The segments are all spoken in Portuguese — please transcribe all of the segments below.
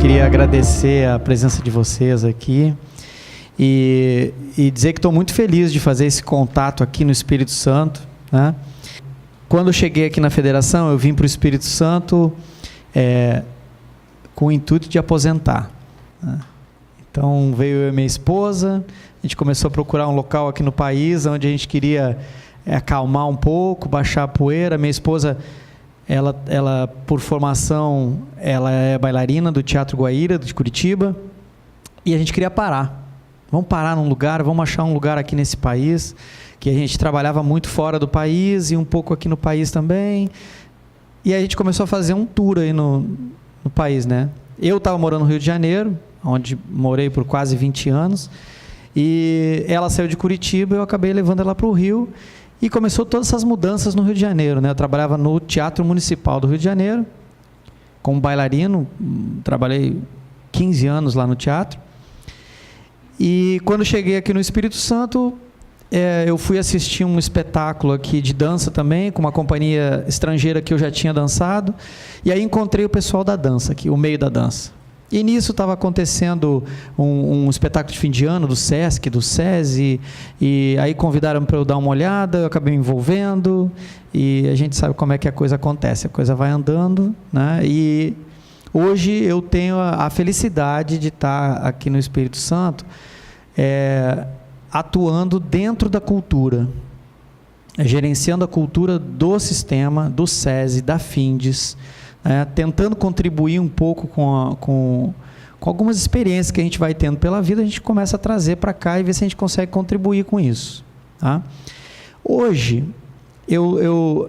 queria agradecer a presença de vocês aqui e dizer que estou muito feliz de fazer esse contato aqui no Espírito Santo, né? Quando eu cheguei aqui na federação, eu vim para o Espírito Santo com o intuito de aposentar, né? Então veio eu e minha esposa, a gente começou a procurar um local aqui no país onde a gente queria acalmar um pouco, baixar a poeira. Minha esposa, ela por formação, ela é bailarina do Teatro Guaíra, de Curitiba, e a gente queria parar. Vamos parar num lugar, vamos achar um lugar aqui nesse país, que a gente trabalhava muito fora do país e um pouco aqui no país também. E aí a gente começou a fazer um tour aí no país, né? Eu estava morando no Rio de Janeiro, onde morei por quase 20 anos, e ela saiu de Curitiba, eu acabei levando ela para o Rio, e começou todas essas mudanças no Rio de Janeiro, né? Eu trabalhava no Teatro Municipal do Rio de Janeiro, como bailarino, trabalhei 15 anos lá no teatro, e quando cheguei aqui no Espírito Santo, eu fui assistir um espetáculo aqui de dança também, com uma companhia estrangeira que eu já tinha dançado, e aí encontrei o pessoal da dança aqui, o meio da dança. E nisso estava acontecendo um espetáculo de fim de ano do SESC, do SESI, e aí convidaram para eu dar uma olhada, eu acabei me envolvendo, e a gente sabe como é que a coisa acontece, a coisa vai andando, né? E hoje eu tenho a felicidade de estar aqui no Espírito Santo, atuando dentro da cultura, gerenciando a cultura do sistema, do SESI, da FINDES, tentando contribuir um pouco com algumas experiências que a gente vai tendo pela vida, a gente começa a trazer para cá e ver se a gente consegue contribuir com isso, tá? Hoje,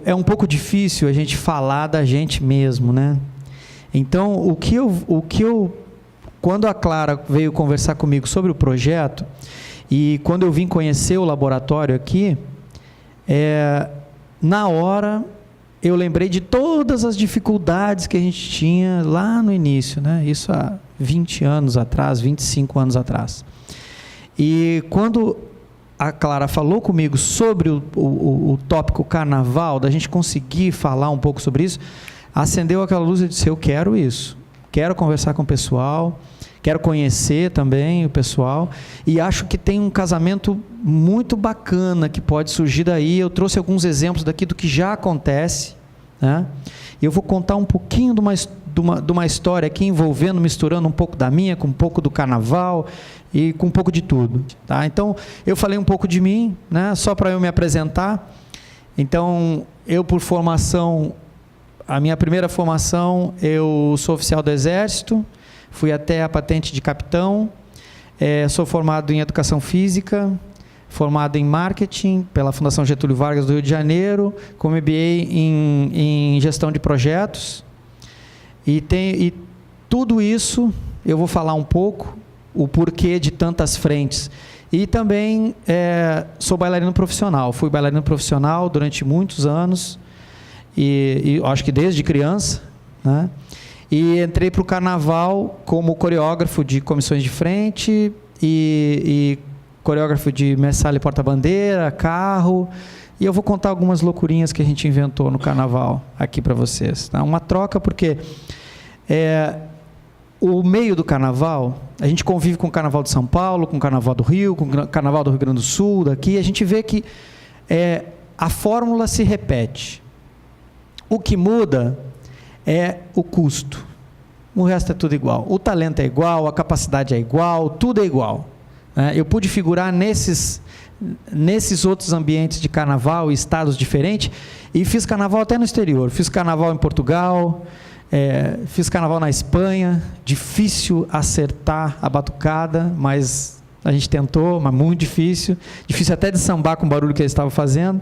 é um pouco difícil a gente falar da gente mesmo, né? Então, quando a Clara veio conversar comigo sobre o projeto, e quando eu vim conhecer o laboratório aqui, na hora eu lembrei de todas as dificuldades que a gente tinha lá no início, né? Isso há 20 anos atrás, 25 anos atrás. E quando a Clara falou comigo sobre o tópico carnaval, da gente conseguir falar um pouco sobre isso, acendeu aquela luz e disse: eu quero isso, quero conversar com o pessoal, quero conhecer também o pessoal, e acho que tem um casamento muito bacana que pode surgir daí. Eu trouxe alguns exemplos daqui do que já acontece, né? E eu vou contar um pouquinho de uma história aqui, envolvendo, misturando um pouco da minha, com um pouco do carnaval, e com um pouco de tudo, tá? Então, eu falei um pouco de mim, né? Só para eu me apresentar. Então, eu por formação, a minha primeira formação, eu sou oficial do Exército, fui até a patente de capitão, sou formado em Educação Física, formado em Marketing pela Fundação Getúlio Vargas do Rio de Janeiro, com MBA em Gestão de Projetos, e tudo isso eu vou falar um pouco, o porquê de tantas frentes. E também sou bailarino profissional, fui bailarino profissional durante muitos anos, e acho que desde criança, né? E entrei para o carnaval como coreógrafo de comissões de frente e coreógrafo de messalha e porta-bandeira, carro. E eu vou contar algumas loucurinhas que a gente inventou no carnaval aqui para vocês, tá? Uma troca, porque o meio do carnaval, a gente convive com o carnaval de São Paulo, com o carnaval do Rio, com o carnaval do Rio Grande do Sul, daqui, a gente vê que a fórmula se repete. O que muda é o custo. O resto é tudo igual. O talento é igual, a capacidade é igual, tudo é igual, né? Eu pude figurar nesses outros ambientes de carnaval, estados diferentes, e fiz carnaval até no exterior. Fiz carnaval em Portugal, fiz carnaval na Espanha. Difícil acertar a batucada, mas a gente tentou, mas muito difícil. Difícil até de sambar com o barulho que eles estavam fazendo,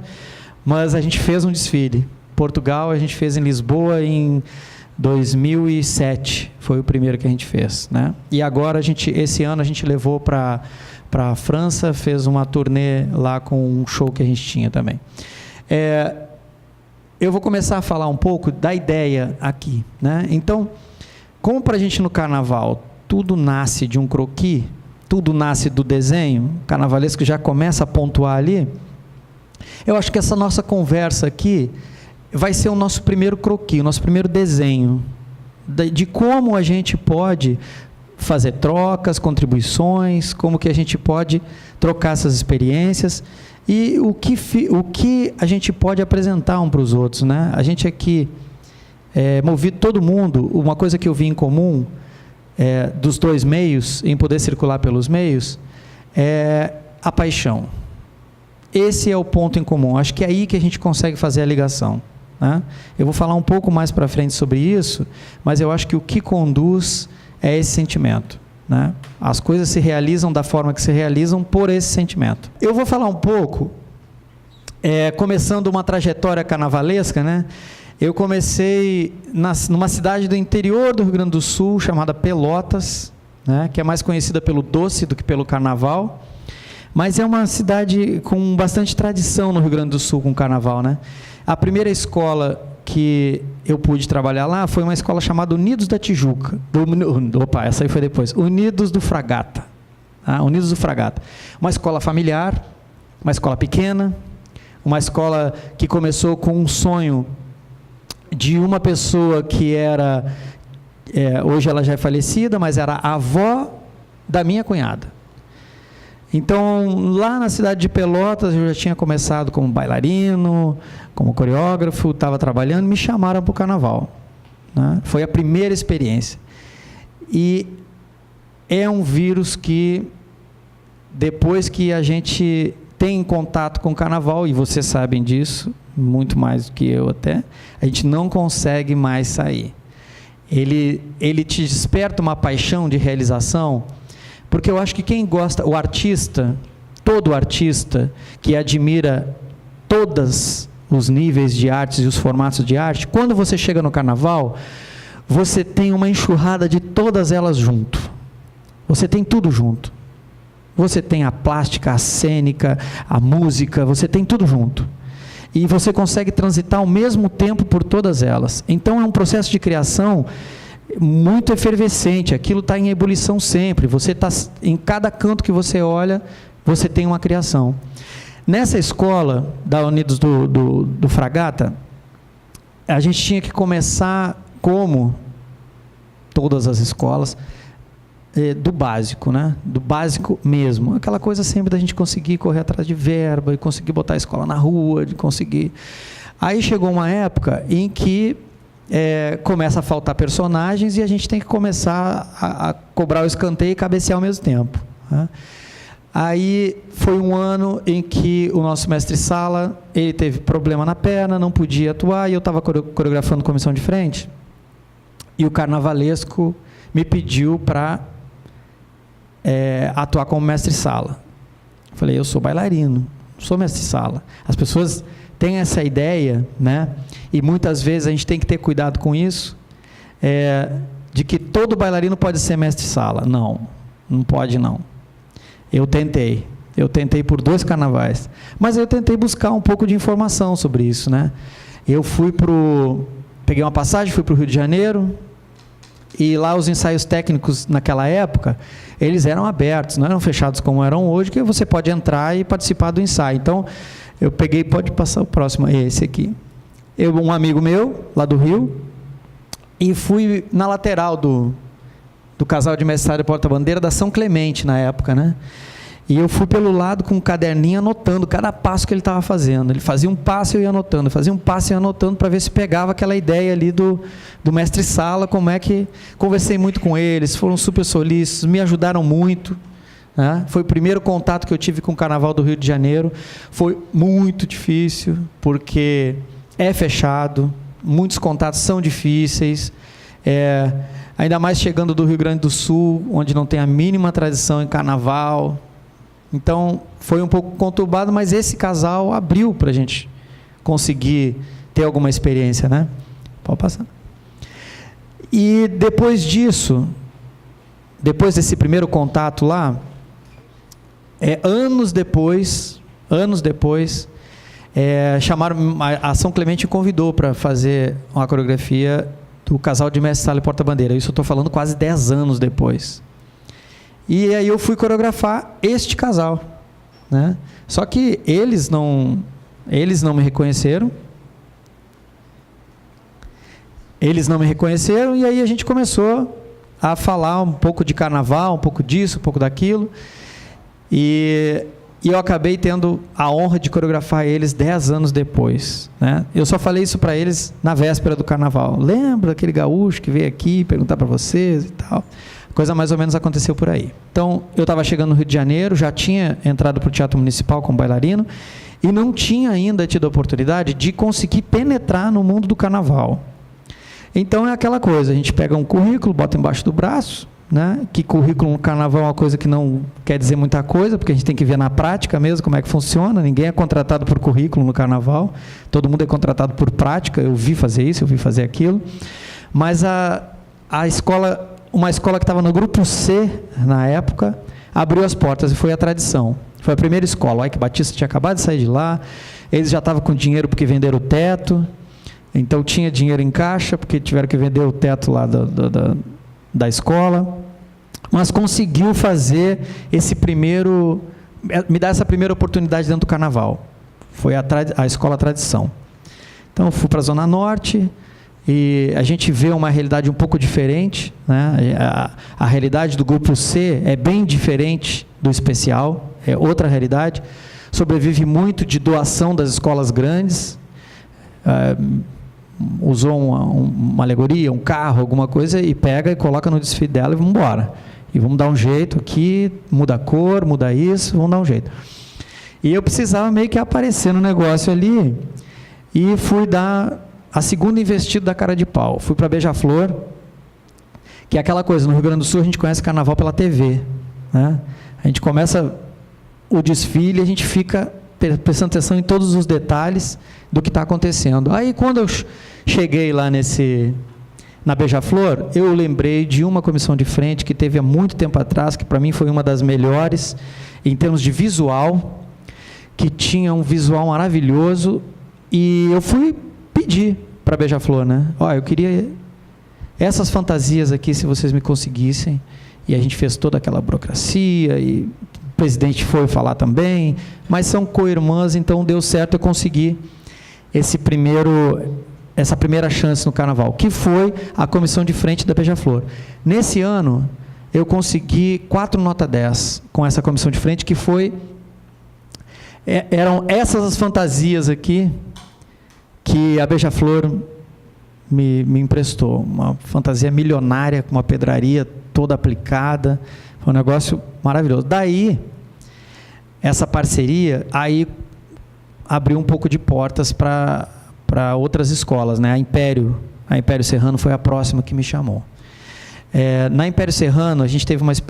mas a gente fez um desfile. Portugal a gente fez em Lisboa em 2007, foi o primeiro que a gente fez, né? E agora esse ano a gente levou para a França, fez uma turnê lá com um show que a gente tinha também. Eu vou começar a falar um pouco da ideia aqui, né? Então, como para a gente no carnaval tudo nasce de um croquis, tudo nasce do desenho, o carnavalesco já começa a pontuar ali, eu acho que essa nossa conversa aqui vai ser o nosso primeiro croquis, o nosso primeiro desenho, de como a gente pode fazer trocas, contribuições, como que a gente pode trocar essas experiências e o que a gente pode apresentar um para os outros, né? A gente aqui, movido todo mundo, uma coisa que eu vi em comum dos dois meios, em poder circular pelos meios, é a paixão. Esse é o ponto em comum, acho que é aí que a gente consegue fazer a ligação, né? Eu vou falar um pouco mais para frente sobre isso, mas eu acho que o que conduz é esse sentimento, né? As coisas se realizam da forma que se realizam por esse sentimento. Eu vou falar um pouco, começando uma trajetória carnavalesca, né? Eu comecei numa cidade do interior do Rio Grande do Sul, chamada Pelotas, né? Que é mais conhecida pelo doce do que pelo carnaval, mas é uma cidade com bastante tradição no Rio Grande do Sul com carnaval, né? A primeira escola que eu pude trabalhar lá foi uma escola chamada Unidos da Tijuca. Essa aí foi depois. Unidos do Fragata. Unidos do Fragata. Uma escola familiar, uma escola pequena, uma escola que começou com um sonho de uma pessoa que era, hoje ela já é falecida, mas era a avó da minha cunhada. Então, lá na cidade de Pelotas, eu já tinha começado como bailarino, como coreógrafo, estava trabalhando, me chamaram para o carnaval, né? Foi a primeira experiência. E é um vírus que, depois que a gente tem contato com o carnaval, e vocês sabem disso, muito mais do que eu até, a gente não consegue mais sair. Ele te desperta uma paixão de realização, porque eu acho que quem gosta, o artista, todo artista que admira todos os níveis de artes e os formatos de arte, quando você chega no carnaval, você tem uma enxurrada de todas elas junto. Você tem tudo junto. Você tem a plástica, a cênica, a música, você tem tudo junto. E você consegue transitar ao mesmo tempo por todas elas. Então é um processo de criação muito efervescente, aquilo está em ebulição sempre, você está, em cada canto que você olha, você tem uma criação. Nessa escola da Unidos do Fragata, a gente tinha que começar, como todas as escolas, do básico, né? Do básico mesmo, aquela coisa sempre da gente conseguir correr atrás de verba, e conseguir botar a escola na rua, de conseguir... Aí chegou uma época em que começa a faltar personagens e a gente tem que começar a cobrar o escanteio e cabecear ao mesmo tempo, né? Aí foi um ano em que o nosso mestre-sala, ele teve problema na perna, não podia atuar, e eu estava coreografando comissão de frente, e o carnavalesco me pediu para atuar como mestre-sala. Falei, eu sou bailarino, não sou mestre-sala. As pessoas têm essa ideia, né? E muitas vezes a gente tem que ter cuidado com isso, de que todo bailarino pode ser mestre-sala. Não, não pode não. Eu tentei por 2 carnavais, mas eu tentei buscar um pouco de informação sobre isso, né? Eu peguei uma passagem, fui para o Rio de Janeiro, e lá os ensaios técnicos naquela época, eles eram abertos, não eram fechados como eram hoje, que você pode entrar e participar do ensaio. Então, eu peguei, pode passar o próximo, esse aqui. Um amigo meu, lá do Rio, e fui na lateral do casal de mestre-sala e porta-bandeira da São Clemente, na época, né? E eu fui pelo lado com um caderninho anotando cada passo que ele estava fazendo. Ele fazia um passo e eu ia anotando, fazia um passo e ia anotando para ver se pegava aquela ideia ali do mestre-sala, como é que... Conversei muito com eles, foram super solícitos, me ajudaram muito, né? Foi o primeiro contato que eu tive com o Carnaval do Rio de Janeiro. Foi muito difícil, porque é fechado, muitos contatos são difíceis, ainda mais chegando do Rio Grande do Sul, onde não tem a mínima tradição em carnaval. Então, foi um pouco conturbado, mas esse casal abriu para a gente conseguir ter alguma experiência, né? Pode passar. E depois disso, depois desse primeiro contato lá, anos depois, chamaram, a São Clemente convidou para fazer uma coreografia do casal de mestre-sala e porta-bandeira. Isso eu estou falando quase 10 anos depois. E aí eu fui coreografar este casal, né? Só que eles não me reconheceram. Eles não me reconheceram e aí a gente começou a falar um pouco de carnaval, um pouco disso, um pouco daquilo. E eu acabei tendo a honra de coreografar eles 10 anos depois, né? Eu só falei isso para eles na véspera do carnaval. Lembra aquele gaúcho que veio aqui perguntar para vocês e tal? Coisa mais ou menos aconteceu por aí. Então, eu estava chegando no Rio de Janeiro, já tinha entrado para o Teatro Municipal como bailarino e não tinha ainda tido a oportunidade de conseguir penetrar no mundo do carnaval. Então, é aquela coisa, a gente pega um currículo, bota embaixo do braço, né? Que currículo no carnaval é uma coisa que não quer dizer muita coisa, porque a gente tem que ver na prática mesmo como é que funciona. Ninguém é contratado por currículo no carnaval, todo mundo é contratado por prática. Eu vi fazer isso, eu vi fazer aquilo. Mas a escola, uma escola que estava no grupo C, na época, abriu as portas e foi a Tradição. Foi a primeira escola. O Ike Batista tinha acabado de sair de lá, eles já estavam com dinheiro porque venderam o teto, então tinha dinheiro em caixa, porque tiveram que vender o teto lá da escola, mas conseguiu fazer esse primeiro, me dar essa primeira oportunidade dentro do carnaval. Foi a escola Tradição. Então, eu fui para a Zona Norte, e a gente vê uma realidade um pouco diferente, né? A realidade do grupo C é bem diferente do especial, é outra realidade, sobrevive muito de doação das escolas grandes, usou uma alegoria, um carro, alguma coisa, e pega e coloca no desfile dela e vamos embora. E vamos dar um jeito aqui, muda a cor, muda isso, vamos dar um jeito. E eu precisava meio que aparecer no negócio ali, e fui dar a segunda investida da cara de pau. Fui para Beija-Flor, que é aquela coisa, no Rio Grande do Sul a gente conhece carnaval pela TV, né? A gente começa o desfile e a gente fica prestando atenção em todos os detalhes do que está acontecendo. Aí, quando eu cheguei lá na Beija-Flor, eu lembrei de uma comissão de frente que teve há muito tempo atrás, que para mim foi uma das melhores em termos de visual, que tinha um visual maravilhoso, e eu fui pedir para a Beija-Flor, né? Ó, eu queria essas fantasias aqui, se vocês me conseguissem. E a gente fez toda aquela burocracia, e o presidente foi falar também, mas são co-irmãs, então deu certo, eu consegui essa primeira chance no carnaval, que foi a comissão de frente da Beija-Flor. Nesse ano, eu consegui 4 nota 10 com essa comissão de frente, que eram essas as fantasias aqui, que a Beija-Flor me emprestou, uma fantasia milionária, com uma pedraria toda aplicada, foi um negócio maravilhoso. Daí, essa parceria, aí abriu um pouco de portas para outras escolas, né? A Império Serrano foi a próxima que me chamou. Na Império Serrano,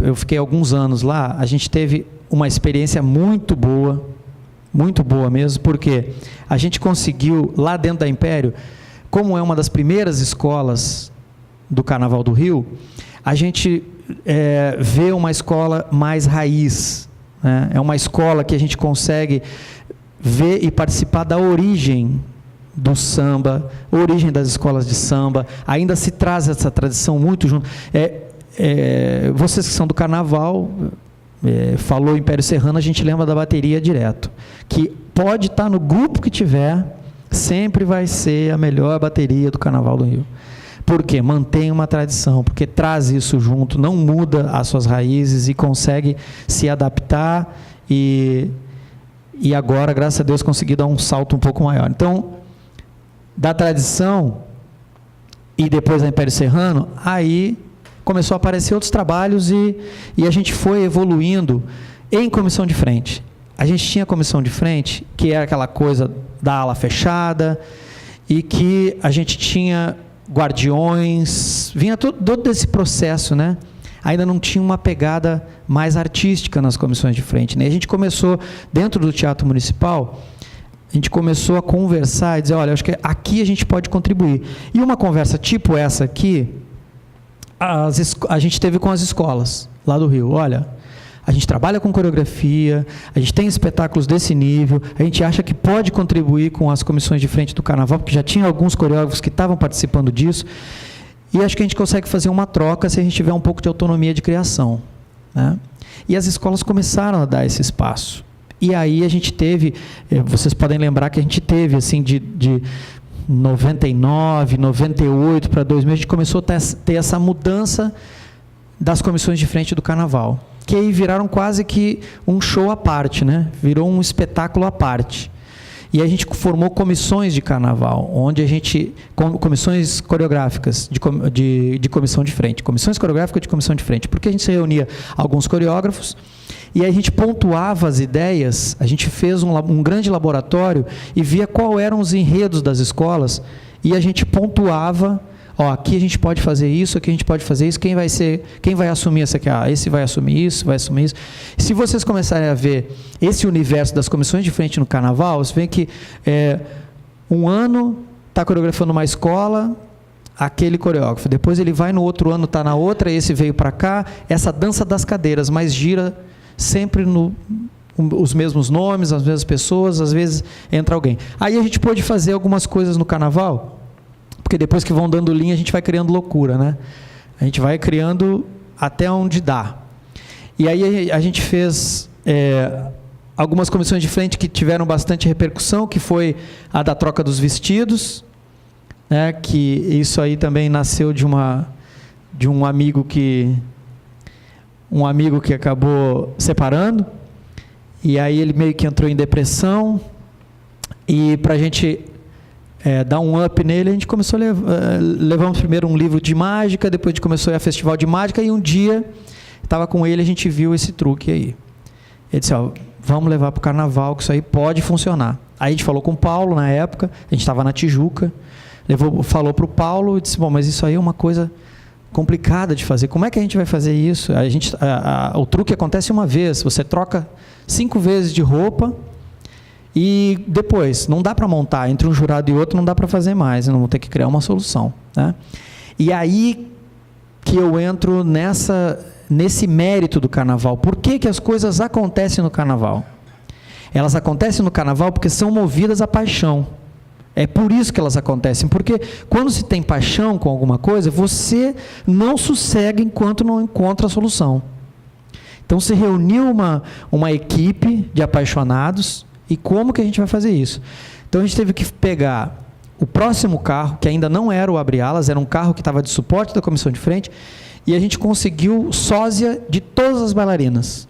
eu fiquei alguns anos lá, a gente teve uma experiência muito boa mesmo, porque a gente conseguiu, lá dentro da Império, como é uma das primeiras escolas do Carnaval do Rio, a gente vê uma escola mais raiz, né? É uma escola que a gente consegue ver e participar da origem do samba, origem das escolas de samba, ainda se traz essa tradição muito junto. Vocês que são do Carnaval, falou Império Serrano, a gente lembra da bateria direto, que pode estar no grupo que tiver, sempre vai ser a melhor bateria do Carnaval do Rio. Por quê? Mantém uma tradição, porque traz isso junto, não muda as suas raízes e consegue se adaptar e agora, graças a Deus, conseguir dar um salto um pouco maior. Então, da tradição e depois da Império Serrano, aí começou a aparecer outros trabalhos e a gente foi evoluindo em comissão de frente. A gente tinha comissão de frente, que era aquela coisa da ala fechada, e que a gente tinha guardiões, vinha todo esse processo, né? Ainda não tinha uma pegada mais artística nas comissões de frente, né? A gente começou, dentro do Teatro Municipal, a gente começou a conversar e dizer, olha, acho que aqui a gente pode contribuir. E uma conversa tipo essa aqui, a gente teve com as escolas lá do Rio. Olha, a gente trabalha com coreografia, a gente tem espetáculos desse nível, a gente acha que pode contribuir com as comissões de frente do Carnaval, porque já tinha alguns coreógrafos que estavam participando disso, e acho que a gente consegue fazer uma troca se a gente tiver um pouco de autonomia de criação, né? E as escolas começaram a dar esse espaço. E aí a gente teve, vocês podem lembrar que a gente teve, assim, 99, 98 para 2000, a gente começou a ter essa mudança das comissões de frente do carnaval, que aí viraram quase que um show à parte, né? Virou um espetáculo à parte. E a gente formou comissões de carnaval, onde a gente, comissões coreográficas de comissão de frente, comissões coreográficas de comissão de frente, porque a gente se reunia alguns coreógrafos, e aí a gente pontuava as ideias, a gente fez um grande laboratório e via qual eram os enredos das escolas, e a gente pontuava, aqui a gente pode fazer isso, aqui a gente pode fazer isso, quem vai assumir essa aqui? Esse vai assumir isso, vai assumir isso. Se vocês começarem a ver esse universo das comissões de frente no carnaval, você vê que um ano está coreografando uma escola, aquele coreógrafo, depois ele vai no outro ano, está na outra, esse veio para cá, essa dança das cadeiras, mas gira sempre os mesmos nomes, as mesmas pessoas, às vezes entra alguém. Aí a gente pôde fazer algumas coisas no carnaval, porque depois que vão dando linha, a gente vai criando loucura, né? A gente vai criando até onde dá. E aí a gente fez algumas comissões de frente que tiveram bastante repercussão, que foi a da troca dos vestidos, né? Que isso aí também nasceu de um amigo que acabou separando, e aí ele meio que entrou em depressão, e para a gente dar um up nele, a gente começou a levamos primeiro um livro de mágica, depois a gente começou a ir a festival de mágica, e um dia, estava com ele, a gente viu esse truque aí. Ele disse, vamos levar para o carnaval, que isso aí pode funcionar. Aí a gente falou com o Paulo, na época, a gente estava na Tijuca, falou para o Paulo, e disse, bom, mas isso aí é uma coisa complicada de fazer, como é que a gente vai fazer isso? O truque acontece uma vez, você troca 5 vezes de roupa, e depois, não dá para montar, entre um jurado e outro não dá para fazer mais, não vou ter que criar uma solução, né? E aí que eu entro nesse mérito do carnaval. Por que as coisas acontecem no carnaval? Elas acontecem no carnaval porque são movidas à paixão. É por isso que elas acontecem, porque quando se tem paixão com alguma coisa, você não sossega enquanto não encontra a solução. Então se reuniu uma equipe de apaixonados. E como que a gente vai fazer isso? Então a gente teve que pegar o próximo carro, que ainda não era o Abre-Alas, era um carro que estava de suporte da comissão de frente, e a gente conseguiu sósia de todas as bailarinas.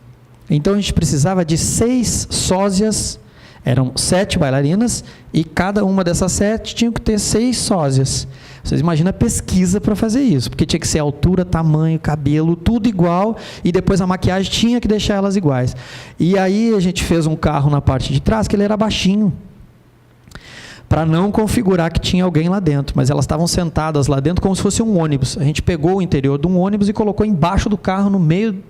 Então a gente precisava de 6 sósias, eram 7 bailarinas, e cada uma dessas 7 tinha que ter 6 sósias. Vocês imaginam a pesquisa para fazer isso, porque tinha que ser altura, tamanho, cabelo, tudo igual, e depois a maquiagem tinha que deixar elas iguais. E aí a gente fez um carro na parte de trás, que ele era baixinho, para não configurar que tinha alguém lá dentro, mas elas estavam sentadas lá dentro como se fosse um ônibus. A gente pegou o interior de um ônibus e colocou embaixo do carro, no meio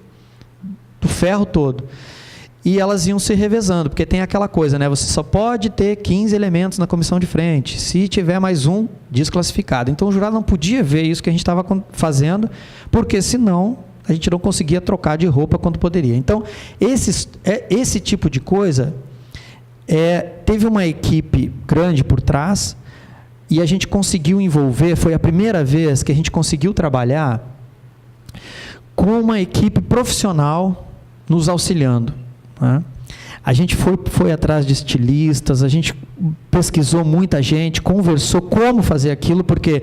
do ferro todo. E elas iam se revezando, porque tem aquela coisa, né? Você só pode ter 15 elementos na comissão de frente. Se tiver mais um, desclassificado. Então o jurado não podia ver isso que a gente estava fazendo, porque senão a gente não conseguia trocar de roupa quando poderia. Então, esse tipo de coisa, teve uma equipe grande por trás, e a gente conseguiu envolver, foi a primeira vez que a gente conseguiu trabalhar com uma equipe profissional nos auxiliando. A gente foi atrás de estilistas, a gente pesquisou muita gente, conversou como fazer aquilo, porque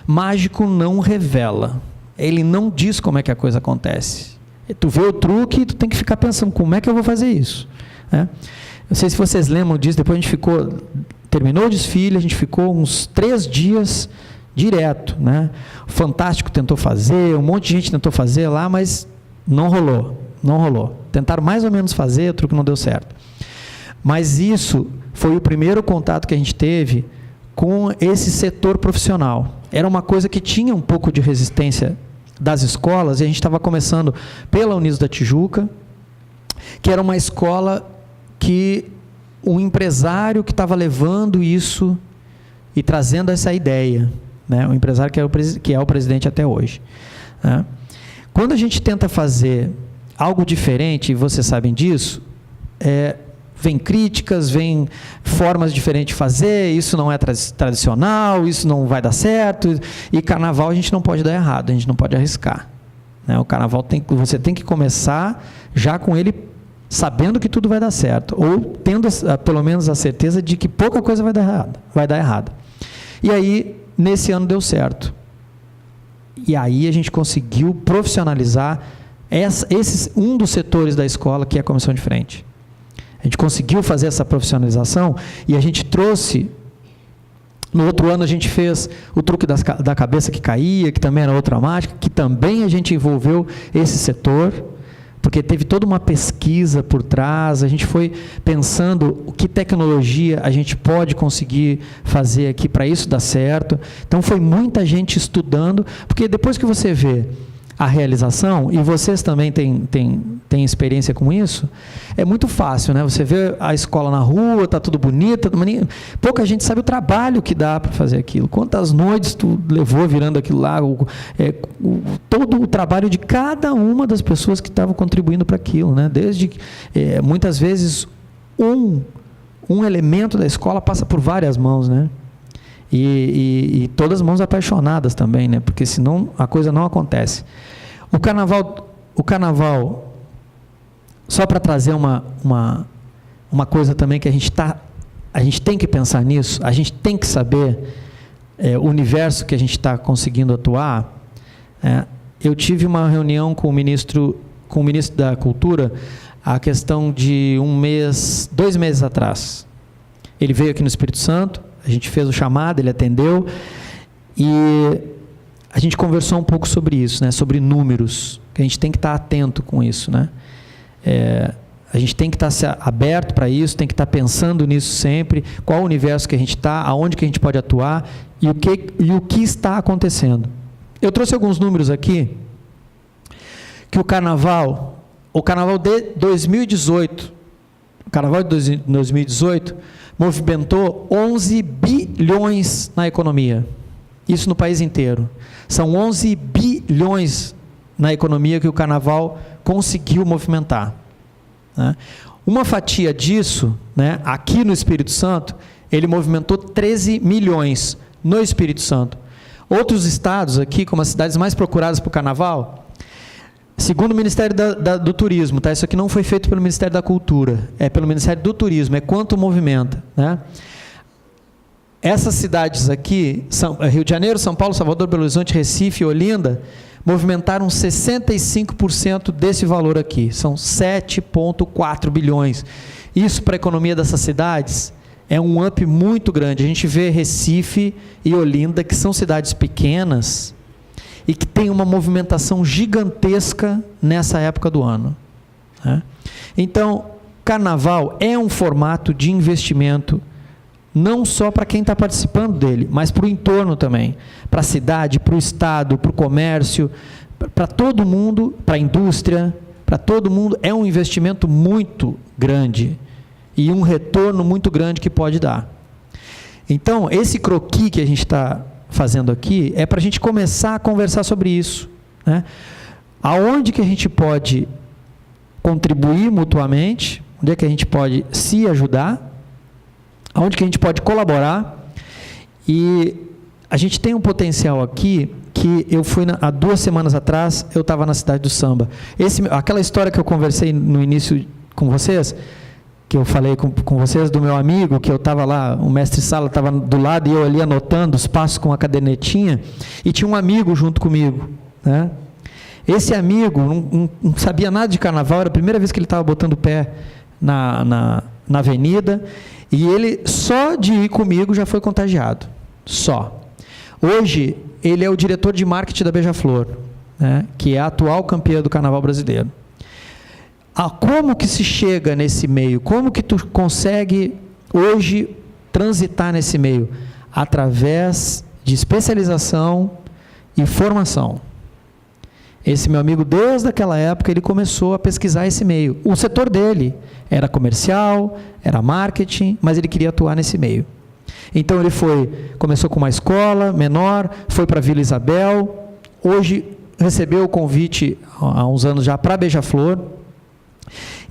mágico não revela, ele não diz como é que a coisa acontece. Tu vê o truque e tu tem que ficar pensando, como é que eu vou fazer isso? Não sei se vocês lembram disso, depois a gente terminou o desfile, a gente ficou uns 3 dias direto, né? O Fantástico tentou fazer, um monte de gente tentou fazer lá, mas não rolou. Tentaram mais ou menos fazer, o truque não deu certo. Mas isso foi o primeiro contato que a gente teve com esse setor profissional. Era uma coisa que tinha um pouco de resistência das escolas, e a gente estava começando pela Unidos da Tijuca, que era uma escola que um empresário que estava levando isso e trazendo essa ideia, né? O empresário que é o presidente até hoje, né? Quando a gente tenta fazer algo diferente, e vocês sabem disso, vem críticas, vem formas diferentes de fazer, isso não é tradicional, isso não vai dar certo, e carnaval a gente não pode dar errado, a gente não pode arriscar, né? O carnaval você tem que começar já com ele sabendo que tudo vai dar certo, ou tendo pelo menos a certeza de que pouca coisa vai dar errado. E aí, nesse ano deu certo. E aí a gente conseguiu profissionalizar um dos setores da escola, que é a comissão de frente. A gente conseguiu fazer essa profissionalização e a gente trouxe... No outro ano a gente fez o truque da cabeça que caía, que também era outra mágica, que também a gente envolveu esse setor, porque teve toda uma pesquisa por trás, a gente foi pensando o que tecnologia a gente pode conseguir fazer aqui para isso dar certo. Então foi muita gente estudando, porque depois que você vê a realização, e vocês também têm experiência com isso, é muito fácil, né? Você vê a escola na rua, está tudo bonito, pouca gente sabe o trabalho que dá para fazer aquilo, quantas noites tu levou virando aquilo lá, todo o trabalho de cada uma das pessoas que estavam contribuindo para aquilo, né? Desde muitas vezes um elemento da escola passa por várias mãos, né? E todas as mãos apaixonadas também, né? Porque senão a coisa não acontece. O carnaval, só para trazer uma coisa também que a gente tem que pensar nisso, a gente tem que saber o universo que a gente está conseguindo atuar. Eu tive uma reunião com o ministro da Cultura, a questão de 2 meses atrás. Ele veio aqui no Espírito Santo, a gente fez o chamado, ele atendeu, e a gente conversou um pouco sobre isso, né? Sobre números, que a gente tem que estar atento com isso, né? A gente tem que estar aberto para isso, tem que estar pensando nisso sempre, qual o universo que a gente está, aonde que a gente pode atuar, e o que está acontecendo. Eu trouxe alguns números aqui, que o carnaval de 2018, movimentou 11 bilhões na economia. Isso no país inteiro. São 11 bilhões na economia que o carnaval conseguiu movimentar. Né? Uma fatia disso, né, aqui no Espírito Santo, ele movimentou 13 milhões no Espírito Santo. Outros estados aqui, como as cidades mais procuradas para o carnaval, segundo o Ministério do Turismo, tá? Isso aqui não foi feito pelo Ministério da Cultura, é pelo Ministério do Turismo, é quanto movimenta, né? Essas cidades aqui, Rio de Janeiro, São Paulo, Salvador, Belo Horizonte, Recife e Olinda, movimentaram 65% desse valor aqui, são 7,4 bilhões. Isso para a economia dessas cidades é um up muito grande. A gente vê Recife e Olinda, que são cidades pequenas, e que tem uma movimentação gigantesca nessa época do ano. Né? Então, carnaval é um formato de investimento, não só para quem está participando dele, mas para o entorno também, para a cidade, para o estado, para o comércio, para todo mundo, para a indústria, para todo mundo, é um investimento muito grande e um retorno muito grande que pode dar. Então, esse croquis que a gente está fazendo aqui, é para a gente começar a conversar sobre isso, né? Aonde que a gente pode contribuir mutuamente, onde é que a gente pode se ajudar, aonde que a gente pode colaborar, e a gente tem um potencial aqui, que eu fui, há 2 semanas atrás, eu estava na cidade do samba. Aquela história que eu conversei no início com vocês, que eu falei com vocês, do meu amigo, que eu estava lá, o mestre Sala estava do lado, e eu ali anotando os passos com a cadernetinha, e tinha um amigo junto comigo, né? Esse amigo não sabia nada de carnaval, era a primeira vez que ele estava botando o pé na avenida, e ele, só de ir comigo, já foi contagiado, só. Hoje, ele é o diretor de marketing da Beija-Flor, né? Que é a atual campeã do carnaval brasileiro. Como que se chega nesse meio? Como que tu consegue hoje transitar nesse meio? Através de especialização e formação. Esse meu amigo, desde aquela época, ele começou a pesquisar esse meio. O setor dele era comercial, era marketing, mas ele queria atuar nesse meio. Então ele começou com uma escola menor, foi para Vila Isabel, hoje recebeu o convite, há uns anos já, para a Beija-Flor.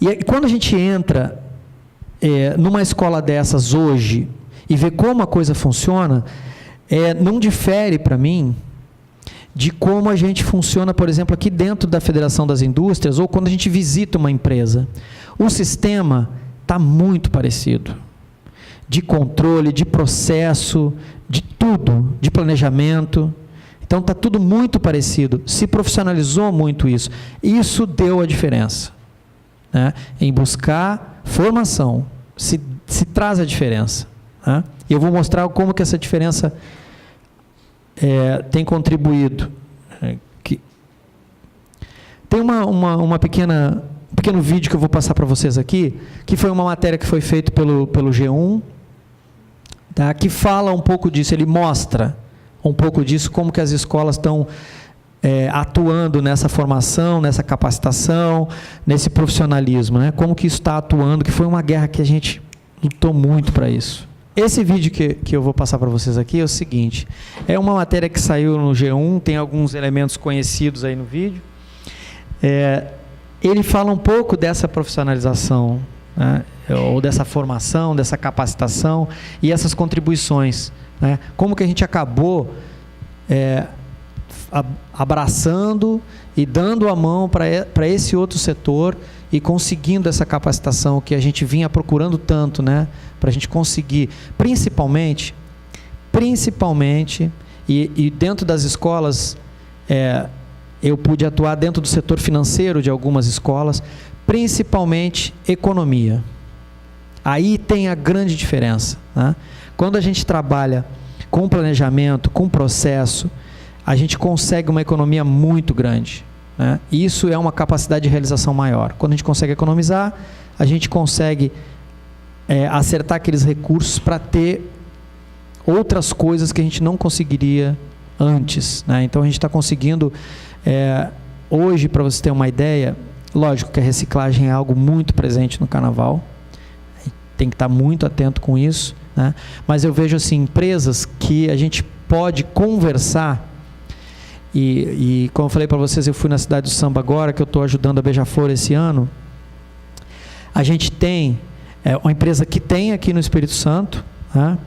E aí, quando a gente entra numa escola dessas hoje e vê como a coisa funciona, não difere para mim de como a gente funciona, por exemplo, aqui dentro da Federação das Indústrias, ou quando a gente visita uma empresa. O sistema está muito parecido, de controle, de processo, de tudo, de planejamento. Então está tudo muito parecido, se profissionalizou muito isso. Isso deu a diferença, né? Em buscar formação, se traz a diferença, né? E eu vou mostrar como que essa diferença tem contribuído. Tem um pequeno vídeo que eu vou passar para vocês aqui, que foi uma matéria que foi feita pelo G1, tá? Que fala um pouco disso, ele mostra um pouco disso, como que as escolas estão atuando nessa formação, nessa capacitação, nesse profissionalismo, né? Como que isso está atuando, que foi uma guerra que a gente lutou muito para isso. Esse vídeo que eu vou passar para vocês aqui é o seguinte, é uma matéria que saiu no G1, tem alguns elementos conhecidos aí no vídeo. Ele fala um pouco dessa profissionalização, né? Ou dessa formação, dessa capacitação e essas contribuições, né? Como que a gente acabou abraçando e dando a mão para esse outro setor e conseguindo essa capacitação que a gente vinha procurando tanto, né? Para a gente conseguir, principalmente, e dentro das escolas, eu pude atuar dentro do setor financeiro de algumas escolas, principalmente economia. Aí tem a grande diferença, né? Quando a gente trabalha com planejamento, com processo, a gente consegue uma economia muito grande, né? Isso é uma capacidade de realização maior. Quando a gente consegue economizar, a gente consegue acertar aqueles recursos para ter outras coisas que a gente não conseguiria antes, né? Então a gente está conseguindo, hoje, para você ter uma ideia, lógico que a reciclagem é algo muito presente no carnaval, tem que estar muito atento com isso, né? Mas eu vejo assim, empresas que a gente pode conversar, e como eu falei para vocês, eu fui na Cidade do Samba agora, que eu estou ajudando a Beija-Flor esse ano. A gente tem uma empresa que tem aqui no Espírito Santo, né?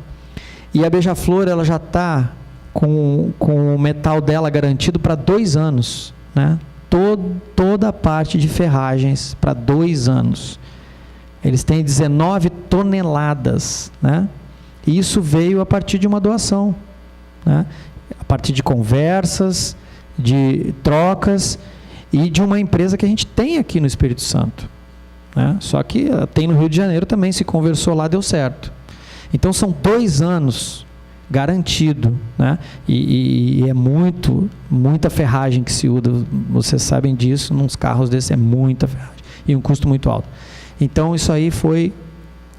E a Beija-Flor, ela já está com o metal dela garantido para 2 anos, né? Toda a parte de ferragens para 2 anos. Eles têm 19 toneladas, né? E isso veio a partir de uma doação, né? A partir de conversas, de trocas e de uma empresa que a gente tem aqui no Espírito Santo, né? Só que tem no Rio de Janeiro também, se conversou lá, deu certo. Então são 2 anos garantido, né? E é muita ferragem que se usa, vocês sabem disso, nos carros desses é muita ferragem e um custo muito alto. Então isso aí foi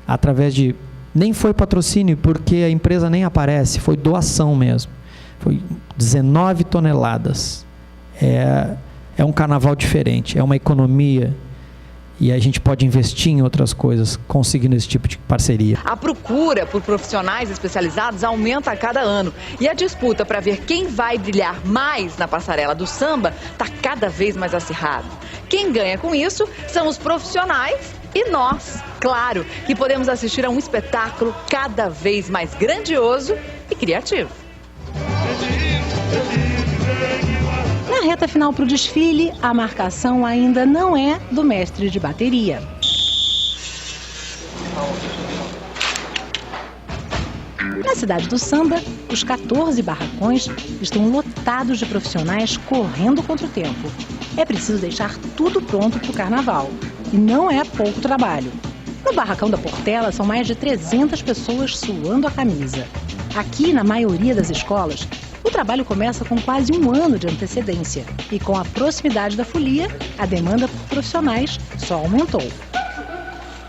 através de, nem foi patrocínio, porque a empresa nem aparece, foi doação mesmo. Foi 19 toneladas. É um carnaval diferente, é uma economia, e a gente pode investir em outras coisas, conseguindo esse tipo de parceria. A procura por profissionais especializados aumenta a cada ano. E a disputa para ver quem vai brilhar mais na passarela do samba está cada vez mais acirrada. Quem ganha com isso são os profissionais e nós, claro, que podemos assistir a um espetáculo cada vez mais grandioso e criativo. Na reta final para o desfile, a marcação ainda não é do mestre de bateria. Na Cidade do Samba, os 14 barracões estão lotados de profissionais correndo contra o tempo. É preciso deixar tudo pronto para o carnaval. E não é pouco trabalho. No barracão da Portela, são mais de 300 pessoas suando a camisa. Aqui, na maioria das escolas, o trabalho começa com quase 1 ano de antecedência. E com a proximidade da folia, a demanda por profissionais só aumentou.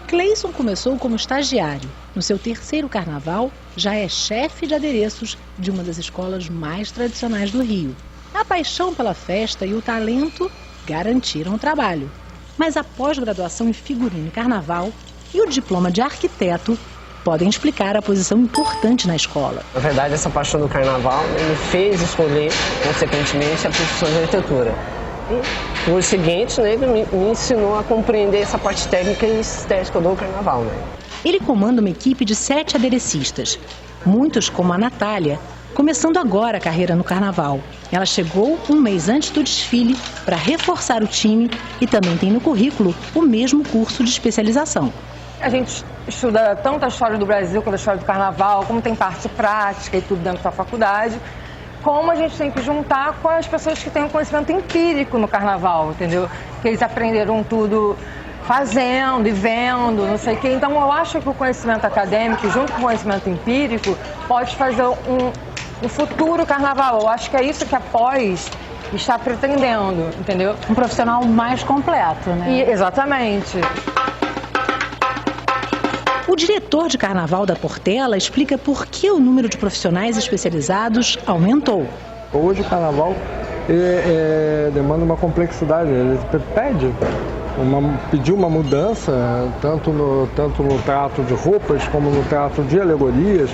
Cleison começou como estagiário. No seu 3º carnaval, já é chefe de adereços de uma das escolas mais tradicionais do Rio. A paixão pela festa e o talento garantiram o trabalho. Mas a pós-graduação em figurino e carnaval e o diploma de arquiteto podem explicar a posição importante na escola. Na verdade, essa paixão do carnaval me fez escolher, consequentemente, a profissão de arquitetura. E, por seguinte, ele me ensinou a compreender essa parte técnica e estética do carnaval, né? Ele comanda uma equipe de 7 aderecistas, muitos como a Natália, começando agora a carreira no carnaval. Ela chegou 1 mês antes do desfile para reforçar o time e também tem no currículo o mesmo curso de especialização. A gente estuda tanto a história do Brasil quanto a história do carnaval, como tem parte prática e tudo dentro da faculdade, como a gente tem que juntar com as pessoas que têm um conhecimento empírico no carnaval, entendeu? Que eles aprenderam tudo fazendo e vendo, não sei o quê. Então, eu acho que o conhecimento acadêmico, junto com o conhecimento empírico, pode fazer um futuro carnaval. Eu acho que é isso que a pós está pretendendo, entendeu? Um profissional mais completo, né? Exatamente. O diretor de carnaval da Portela explica por que o número de profissionais especializados aumentou. Hoje o carnaval demanda uma complexidade, ele pediu uma mudança, tanto no trato de roupas como no trato de alegorias,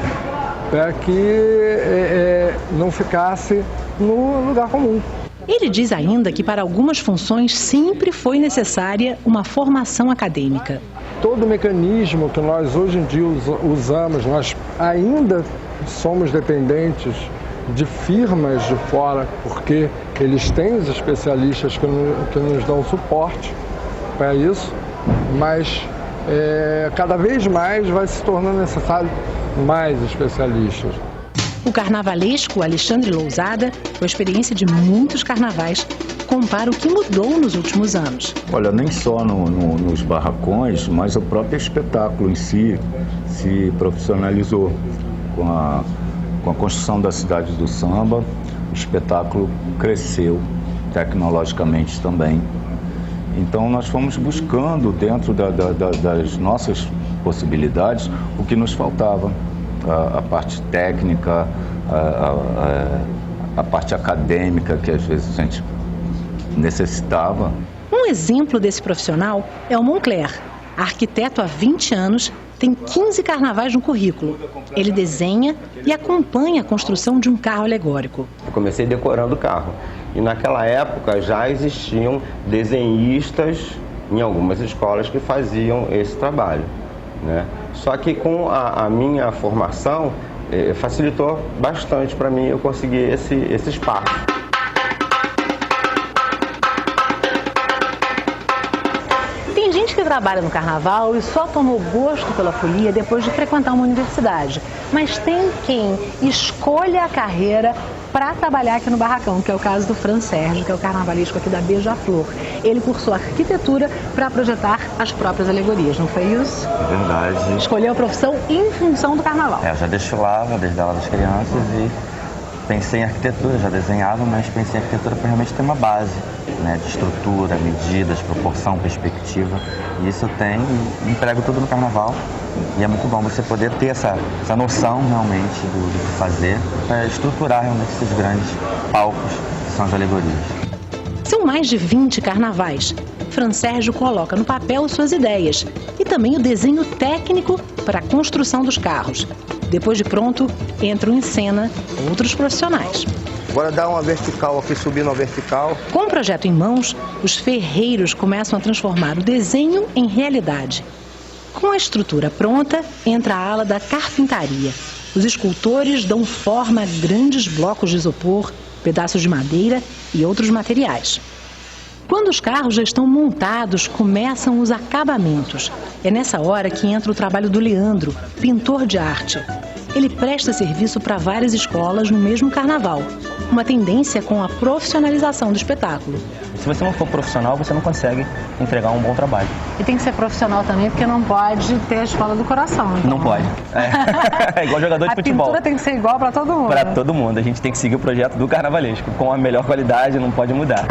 para que não ficasse no lugar comum. Ele diz ainda que para algumas funções sempre foi necessária uma formação acadêmica. Todo o mecanismo que nós hoje em dia usamos, nós ainda somos dependentes de firmas de fora, porque eles têm os especialistas que nos dão suporte para isso, mas cada vez mais vai se tornando necessário mais especialistas. O carnavalesco Alexandre Lousada, com a experiência de muitos carnavais, compara o que mudou nos últimos anos. Olha, nem só nos barracões, mas o próprio espetáculo em si se profissionalizou. Com a construção da cidade do samba, o espetáculo cresceu tecnologicamente também. Então nós fomos buscando dentro das nossas possibilidades o que nos faltava. A parte técnica, a parte acadêmica que às vezes a gente necessitava. Um exemplo desse profissional é o Moncler. Arquiteto há 20 anos, tem 15 carnavais no currículo. Ele desenha e acompanha a construção de um carro alegórico. Eu comecei decorando o carro e naquela época já existiam desenhistas em algumas escolas que faziam esse trabalho, né? Só que com a minha formação facilitou bastante para mim eu conseguir esse espaço. Tem gente que trabalha no carnaval e só tomou gosto pela folia depois de frequentar uma universidade. Mas tem quem escolha a carreira para trabalhar aqui no barracão, que é o caso do Fran Sérgio, que é o carnavalesco aqui da Beija-Flor. Ele cursou arquitetura para projetar as próprias alegorias, não foi isso? É verdade. Escolheu a profissão em função do carnaval. Eu já desfilava desde a aula das crianças e pensei em arquitetura, já desenhava, mas pensei em arquitetura para realmente ter uma base, né, de estrutura, medidas, proporção, perspectiva. E isso eu tenho e emprego tudo no carnaval. E é muito bom você poder ter essa noção realmente do que fazer para estruturar realmente esses grandes palcos que são as alegorias. São mais de 20 carnavais. Fran Sérgio coloca no papel suas ideias e também o desenho técnico para a construção dos carros. Depois de pronto, entram em cena outros profissionais. Agora dá uma vertical aqui, subindo a vertical. Com o projeto em mãos, os ferreiros começam a transformar o desenho em realidade. Com a estrutura pronta, entra a ala da carpintaria. Os escultores dão forma a grandes blocos de isopor, pedaços de madeira e outros materiais. Quando os carros já estão montados, começam os acabamentos. É nessa hora que entra o trabalho do Leandro, pintor de arte. Ele presta serviço para várias escolas no mesmo carnaval. Uma tendência com a profissionalização do espetáculo. Se você não for profissional, você não consegue entregar um bom trabalho. E tem que ser profissional também, porque não pode ter a escola do coração. Então. Não pode. É igual jogador de futebol. A pintura tem que ser igual para todo mundo. Para todo mundo. A gente tem que seguir o projeto do carnavalesco. Com a melhor qualidade, não pode mudar.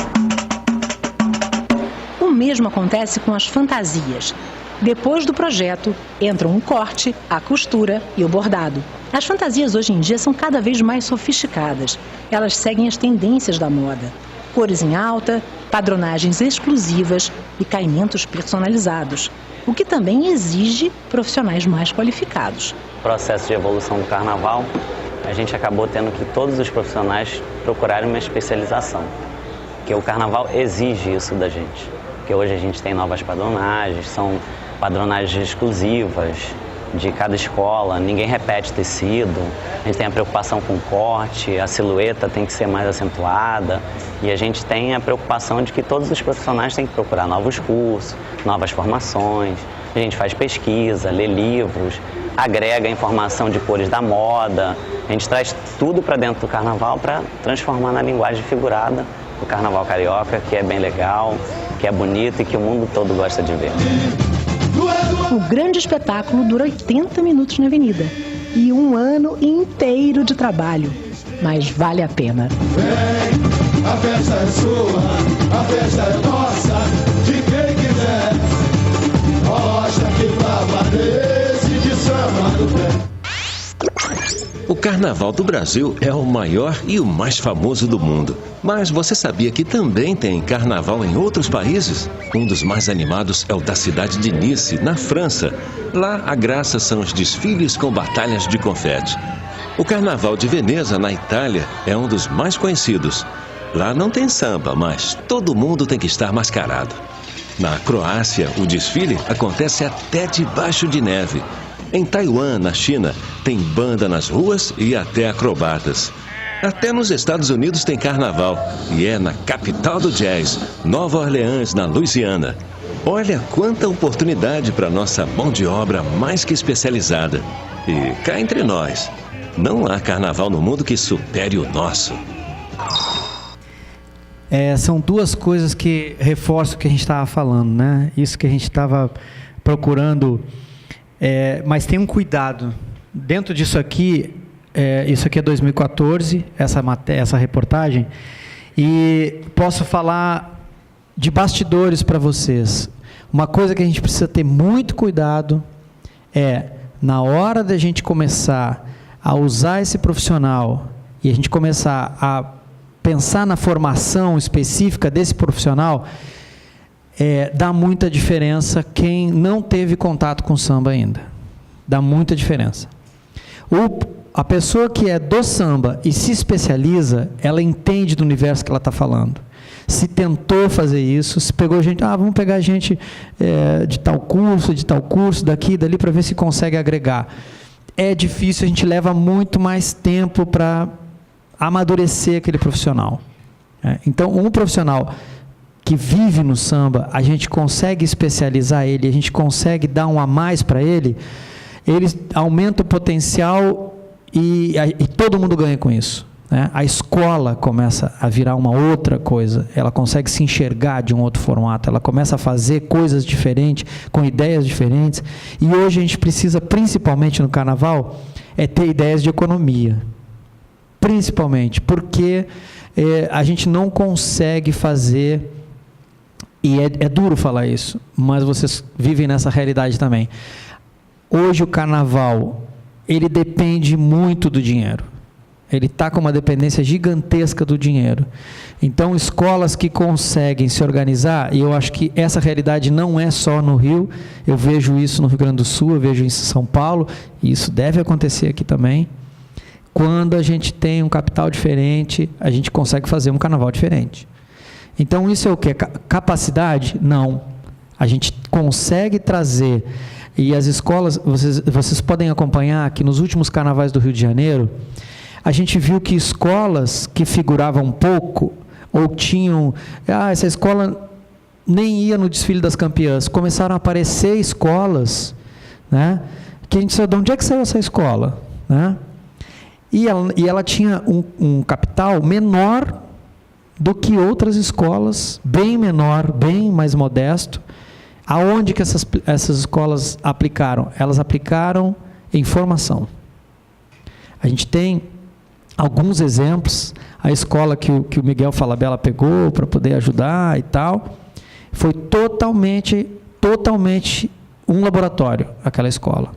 O mesmo acontece com as fantasias. Depois do projeto, entram o corte, a costura e o bordado. As fantasias hoje em dia são cada vez mais sofisticadas. Elas seguem as tendências da moda. Cores em alta, padronagens exclusivas e caimentos personalizados, o que também exige profissionais mais qualificados. No processo de evolução do carnaval, a gente acabou tendo que todos os profissionais procurarem uma especialização, porque o carnaval exige isso da gente. Porque hoje a gente tem novas padronagens, são padronagens exclusivas de cada escola, ninguém repete tecido, a gente tem a preocupação com o corte, a silhueta tem que ser mais acentuada e a gente tem a preocupação de que todos os profissionais têm que procurar novos cursos, novas formações, A gente faz pesquisa, lê livros, agrega informação de cores da moda. A gente traz tudo para dentro do carnaval para transformar na linguagem figurada do carnaval carioca, que é bem legal, que é bonito e que o mundo todo gosta de ver. O grande espetáculo dura 80 minutos na Avenida e um ano inteiro de trabalho, mas vale a pena. Vem, a festa é sua, a festa é nossa, de quem quiser. Mostra que pra valer esse de samba do pé. O Carnaval do Brasil é o maior e o mais famoso do mundo. Mas você sabia que também tem carnaval em outros países? Um dos mais animados é o da cidade de Nice, na França. Lá a graça são os desfiles com batalhas de confete. O Carnaval de Veneza, na Itália, é um dos mais conhecidos. Lá não tem samba, mas todo mundo tem que estar mascarado. Na Croácia, o desfile acontece até debaixo de neve. Em Taiwan, na China, tem banda nas ruas e até acrobatas. Até nos Estados Unidos tem carnaval, e é na capital do jazz, Nova Orleans, na Louisiana. Olha quanta oportunidade para nossa mão de obra mais que especializada. E cá entre nós, não há carnaval no mundo que supere o nosso. São duas coisas que reforçam o que a gente estava falando, né? Isso que a gente estava procurando, mas tem um cuidado. Dentro disso aqui, isso aqui é 2014, essa reportagem, e posso falar de bastidores para vocês. Uma coisa que a gente precisa ter muito cuidado na hora da gente começar a usar esse profissional e a gente começar a pensar na formação específica desse profissional, dá muita diferença quem não teve contato com samba ainda. Dá muita diferença. A pessoa que é do samba e se especializa, ela entende do universo que ela está falando. Se tentou fazer isso, se pegou gente, vamos pegar gente de tal curso, daqui e dali, para ver se consegue agregar. É difícil, a gente leva muito mais tempo para amadurecer aquele profissional. Então, um profissional que vive no samba, a gente consegue especializar ele, a gente consegue dar um a mais para ele aumenta o potencial e todo mundo ganha com isso. A escola começa a virar uma outra coisa, ela consegue se enxergar de um outro formato, ela começa a fazer coisas diferentes, com ideias diferentes, e hoje a gente precisa, principalmente no carnaval, ter ideias de economia. Principalmente, porque a gente não consegue fazer, e é duro falar isso, mas vocês vivem nessa realidade também. Hoje o carnaval, ele depende muito do dinheiro. Ele está com uma dependência gigantesca do dinheiro. Então, escolas que conseguem se organizar, e eu acho que essa realidade não é só no Rio, eu vejo isso no Rio Grande do Sul, eu vejo isso em São Paulo, e isso deve acontecer aqui também. Quando a gente tem um capital diferente, a gente consegue fazer um carnaval diferente. Então, isso é o quê? Capacidade? Não. A gente consegue trazer, e as escolas, vocês podem acompanhar que nos últimos carnavais do Rio de Janeiro, a gente viu que escolas que figuravam pouco, ou tinham, essa escola nem ia no desfile das campeãs, começaram a aparecer escolas, né, que a gente sabe de onde é que saiu essa escola, né? E ela tinha um capital menor do que outras escolas, bem menor, bem mais modesto. Aonde que essas escolas aplicaram? Elas aplicaram em formação. A gente tem alguns exemplos. A escola que o Miguel Falabella pegou para poder ajudar e tal, foi totalmente um laboratório, aquela escola.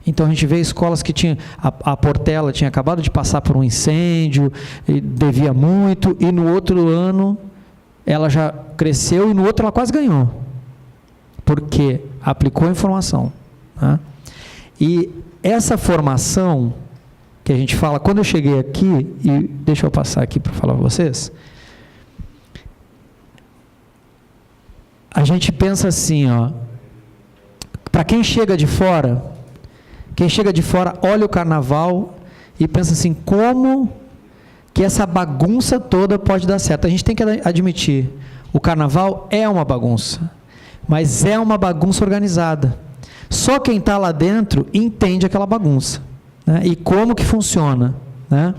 Então, a gente vê escolas que tinham, a Portela tinha acabado de passar por um incêndio, e devia muito, e no outro ano ela já cresceu, e no outro ela quase ganhou, porque aplicou a informação. Né? E essa formação que a gente fala, quando eu cheguei aqui, e deixa eu passar aqui para falar para vocês, a gente pensa assim, para quem chega de fora, olha o carnaval e pensa assim, como que essa bagunça toda pode dar certo? A gente tem que admitir, o carnaval é uma bagunça, mas é uma bagunça organizada. Só quem está lá dentro entende aquela bagunça, né? E como que funciona, né?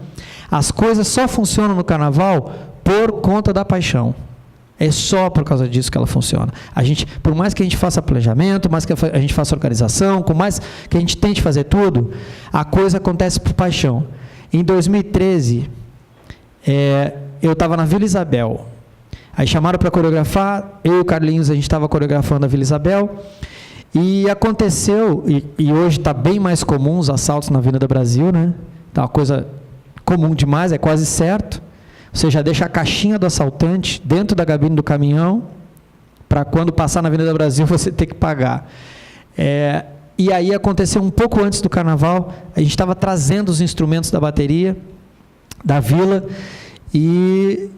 As coisas só funcionam no carnaval por conta da paixão. É só por causa disso que ela funciona. Por mais que a gente faça planejamento, mais que a gente faça organização, por mais que a gente tente fazer tudo, a coisa acontece por paixão. Em 2013, eu estava na Vila Isabel. Aí chamaram para coreografar, eu e o Carlinhos, a gente estava coreografando a Vila Isabel, e aconteceu, e hoje está bem mais comum os assaltos na Avenida Brasil, né? Tá uma coisa comum demais, é quase certo. Você já deixa a caixinha do assaltante dentro da cabine do caminhão, para quando passar na Avenida Brasil você ter que pagar. E aí aconteceu um pouco antes do carnaval, a gente estava trazendo os instrumentos da bateria, da vila, e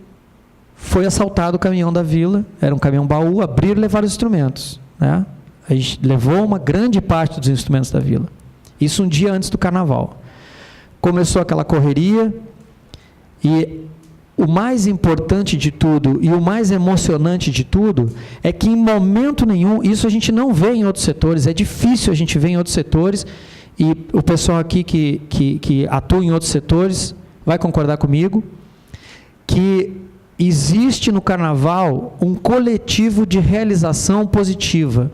foi assaltado o caminhão da vila, era um caminhão baú, abriram e levaram os instrumentos, né? A gente levou uma grande parte dos instrumentos da vila. Isso um dia antes do carnaval. Começou aquela correria, e o mais importante de tudo e o mais emocionante de tudo é que em momento nenhum, isso a gente não vê em outros setores, é difícil a gente ver em outros setores, e o pessoal aqui que atua em outros setores vai concordar comigo, que existe no carnaval um coletivo de realização positiva.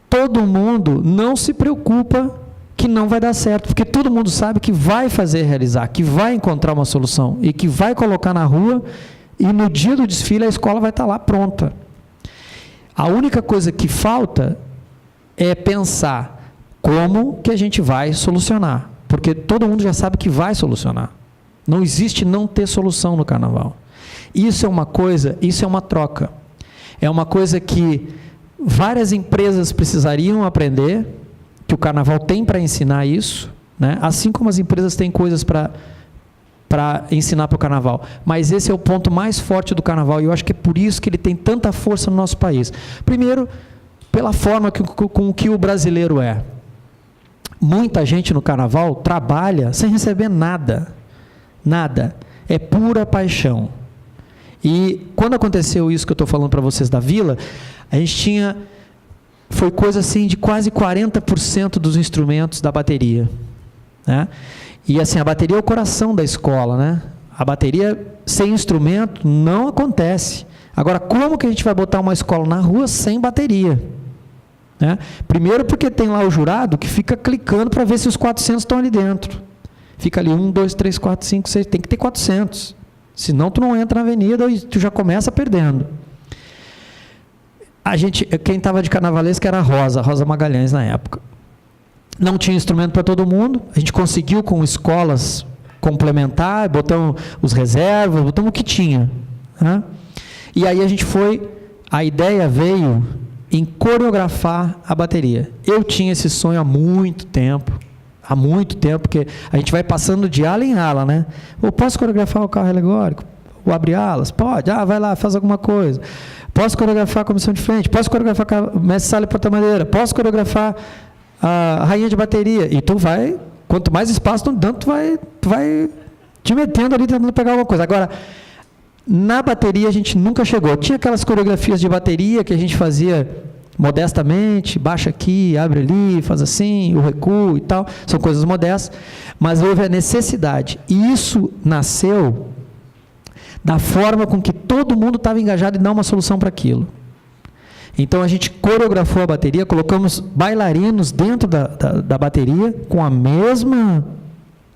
Todo mundo não se preocupa que não vai dar certo, porque todo mundo sabe que vai fazer realizar, que vai encontrar uma solução e que vai colocar na rua, e no dia do desfile a escola vai estar lá pronta. A única coisa que falta é pensar como que a gente vai solucionar, porque todo mundo já sabe que vai solucionar. Não existe não ter solução no carnaval. Isso é uma coisa, isso é uma troca. É uma coisa que várias empresas precisariam aprender, que o carnaval tem para ensinar isso, né? Assim como as empresas têm coisas para ensinar para o carnaval. Mas esse é o ponto mais forte do carnaval, e eu acho que é por isso que ele tem tanta força no nosso país. Primeiro, pela forma com que o brasileiro é. Muita gente no carnaval trabalha sem receber nada. Nada. É pura paixão. E quando aconteceu isso que eu estou falando para vocês da vila, a gente tinha... Foi coisa assim de quase 40% dos instrumentos da bateria, né? E assim, a bateria é o coração da escola, né? A bateria sem instrumento não acontece. Agora, como que a gente vai botar uma escola na rua sem bateria, né? Primeiro porque tem lá o jurado que fica clicando para ver se os 400 estão ali dentro. Fica ali 1, 2, 3, 4, 5, 6, tem que ter 400. Senão tu não entra na avenida e tu já começa perdendo. Quem estava de carnavalesca era a Rosa Magalhães na época. Não tinha instrumento para todo mundo, a gente conseguiu com escolas complementar, botamos os reservas, botamos o que tinha, né? E aí a ideia veio em coreografar a bateria. Eu tinha esse sonho há muito tempo, porque a gente vai passando de ala em ala, né? Eu posso coreografar o carro alegórico? Ou abrir alas? Pode, vai lá, faz alguma coisa. Posso coreografar a comissão de frente, posso coreografar a mestre sala e porta-madeira, posso coreografar a rainha de bateria. E tu vai, quanto mais espaço, tu vai te metendo ali, tentando pegar alguma coisa. Agora, na bateria a gente nunca chegou. Tinha aquelas coreografias de bateria que a gente fazia modestamente, baixa aqui, abre ali, faz assim, o recuo e tal. São coisas modestas, mas houve a necessidade. E isso nasceu da forma com que todo mundo estava engajado em dar uma solução para aquilo. Então, a gente coreografou a bateria, colocamos bailarinos dentro da bateria, com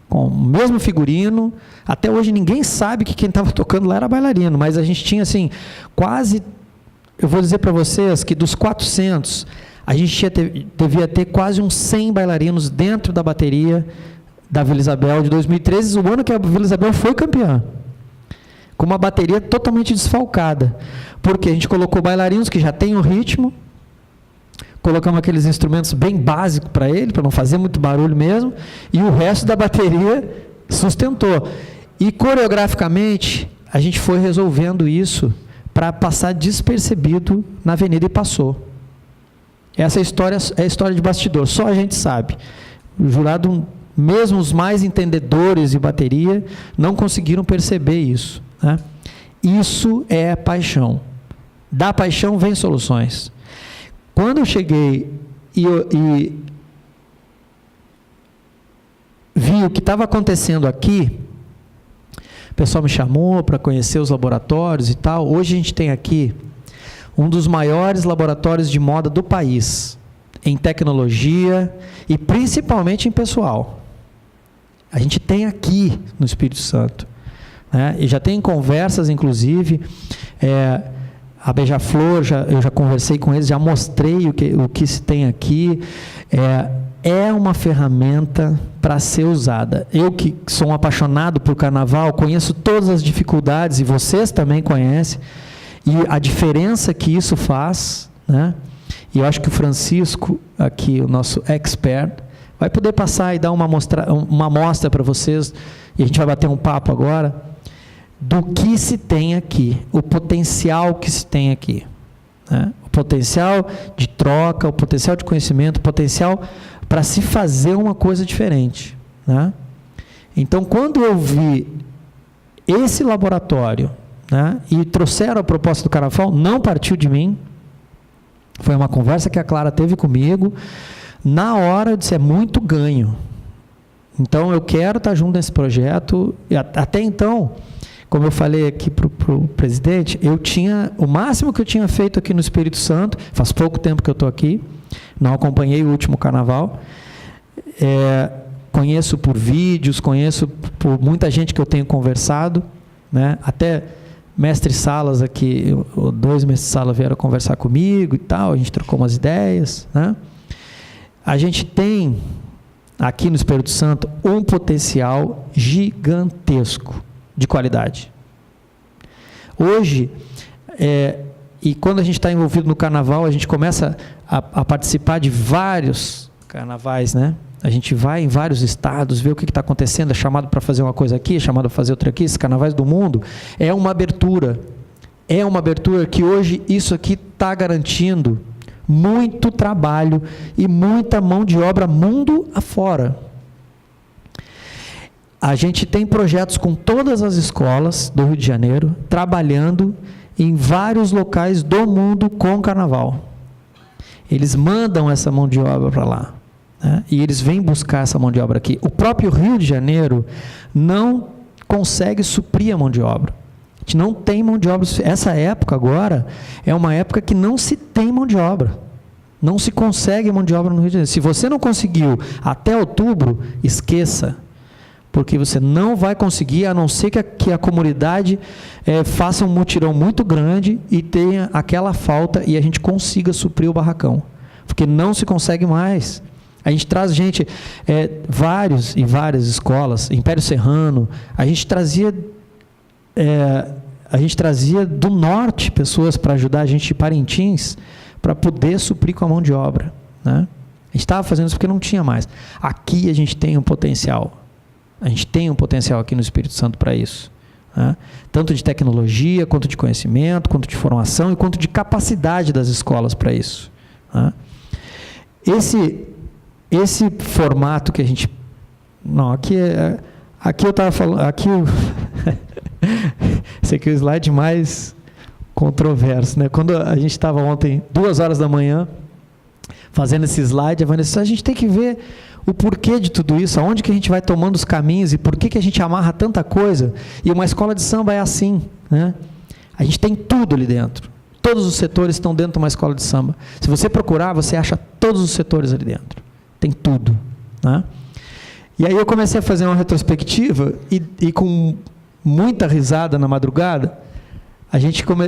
o mesmo figurino. Até hoje, ninguém sabe que quem estava tocando lá era bailarino, mas a gente tinha, assim, quase... Eu vou dizer para vocês que dos 400, a gente devia ter quase uns 100 bailarinos dentro da bateria da Vila Isabel de 2013, o ano que a Vila Isabel foi campeã, com uma bateria totalmente desfalcada, porque a gente colocou bailarinos que já têm o ritmo, colocamos aqueles instrumentos bem básicos para ele, para não fazer muito barulho mesmo, e o resto da bateria sustentou. E coreograficamente, a gente foi resolvendo isso para passar despercebido na avenida, e passou. Essa história é a história de bastidor, só a gente sabe. O jurado, mesmo os mais entendedores de bateria, não conseguiram perceber isso, né? Isso é paixão. Da paixão vem soluções. Quando eu cheguei e vi o que estava acontecendo aqui, o pessoal me chamou para conhecer os laboratórios e tal. Hoje a gente tem aqui um dos maiores laboratórios de moda do país, em tecnologia e principalmente em pessoal. A gente tem aqui no Espírito Santo, né? E já tem conversas, inclusive, a Beija-Flor, eu já conversei com eles, já mostrei o que se tem aqui. É uma ferramenta para ser usada. Eu que sou um apaixonado por carnaval, conheço todas as dificuldades, e vocês também conhecem, e a diferença que isso faz, né? E eu acho que o Francisco, aqui, o nosso expert, vai poder passar e dar uma amostra para vocês, e a gente vai bater um papo agora, do que se tem aqui, o potencial que se tem aqui, né? O potencial de troca, o potencial de conhecimento, o potencial para se fazer uma coisa diferente, né? Então, quando eu vi esse laboratório, né, e trouxeram a proposta do Carnaval, não partiu de mim, foi uma conversa que a Clara teve comigo, na hora eu disse, é muito ganho, então eu quero estar junto nesse projeto. E até então, como eu falei aqui para o presidente, o máximo que eu tinha feito aqui no Espírito Santo, faz pouco tempo que eu estou aqui, não acompanhei o último carnaval, conheço por vídeos, conheço por muita gente que eu tenho conversado, né? Até mestre Salas aqui, 2 mestres Salas vieram conversar comigo e tal, a gente trocou umas ideias, né? A gente tem aqui no Espírito Santo um potencial gigantesco de qualidade. Hoje, e quando a gente está envolvido no carnaval, a gente começa a participar de vários carnavais, né? A gente vai em vários estados, vê o que está acontecendo, é chamado para fazer uma coisa aqui, é chamado para fazer outra aqui. Esses carnavais do mundo é uma abertura que hoje isso aqui está garantindo muito trabalho e muita mão de obra mundo afora. A gente tem projetos com todas as escolas do Rio de Janeiro, trabalhando em vários locais do mundo com carnaval. Eles mandam essa mão de obra para lá, né? E eles vêm buscar essa mão de obra aqui. O próprio Rio de Janeiro não consegue suprir a mão de obra. A gente não tem mão de obra. Essa época agora é uma época que não se tem mão de obra. Não se consegue mão de obra no Rio de Janeiro. Se você não conseguiu até outubro, esqueça. Porque você não vai conseguir, a não ser que a comunidade faça um mutirão muito grande e tenha aquela falta e a gente consiga suprir o barracão. Porque não se consegue mais. A gente traz gente, várias escolas, Império Serrano, a gente trazia do norte pessoas para ajudar a gente de Parintins, para poder suprir com a mão de obra, né? A gente estava fazendo isso porque não tinha mais. Aqui a gente tem um potencial. A gente tem um potencial aqui no Espírito Santo para isso, né? Tanto de tecnologia, quanto de conhecimento, quanto de formação e quanto de capacidade das escolas para isso, né? Esse formato que a gente... Não, aqui eu estava falando... Esse aqui é o slide mais controverso, né? Quando a gente estava ontem, 2 horas da manhã, fazendo esse slide, a gente tem que ver o porquê de tudo isso, aonde que a gente vai tomando os caminhos e por que a gente amarra tanta coisa. E uma escola de samba é assim, né? A gente tem tudo ali dentro. Todos os setores estão dentro de uma escola de samba. Se você procurar, você acha todos os setores ali dentro. Tem tudo, né? E aí eu comecei a fazer uma retrospectiva e com muita risada na madrugada,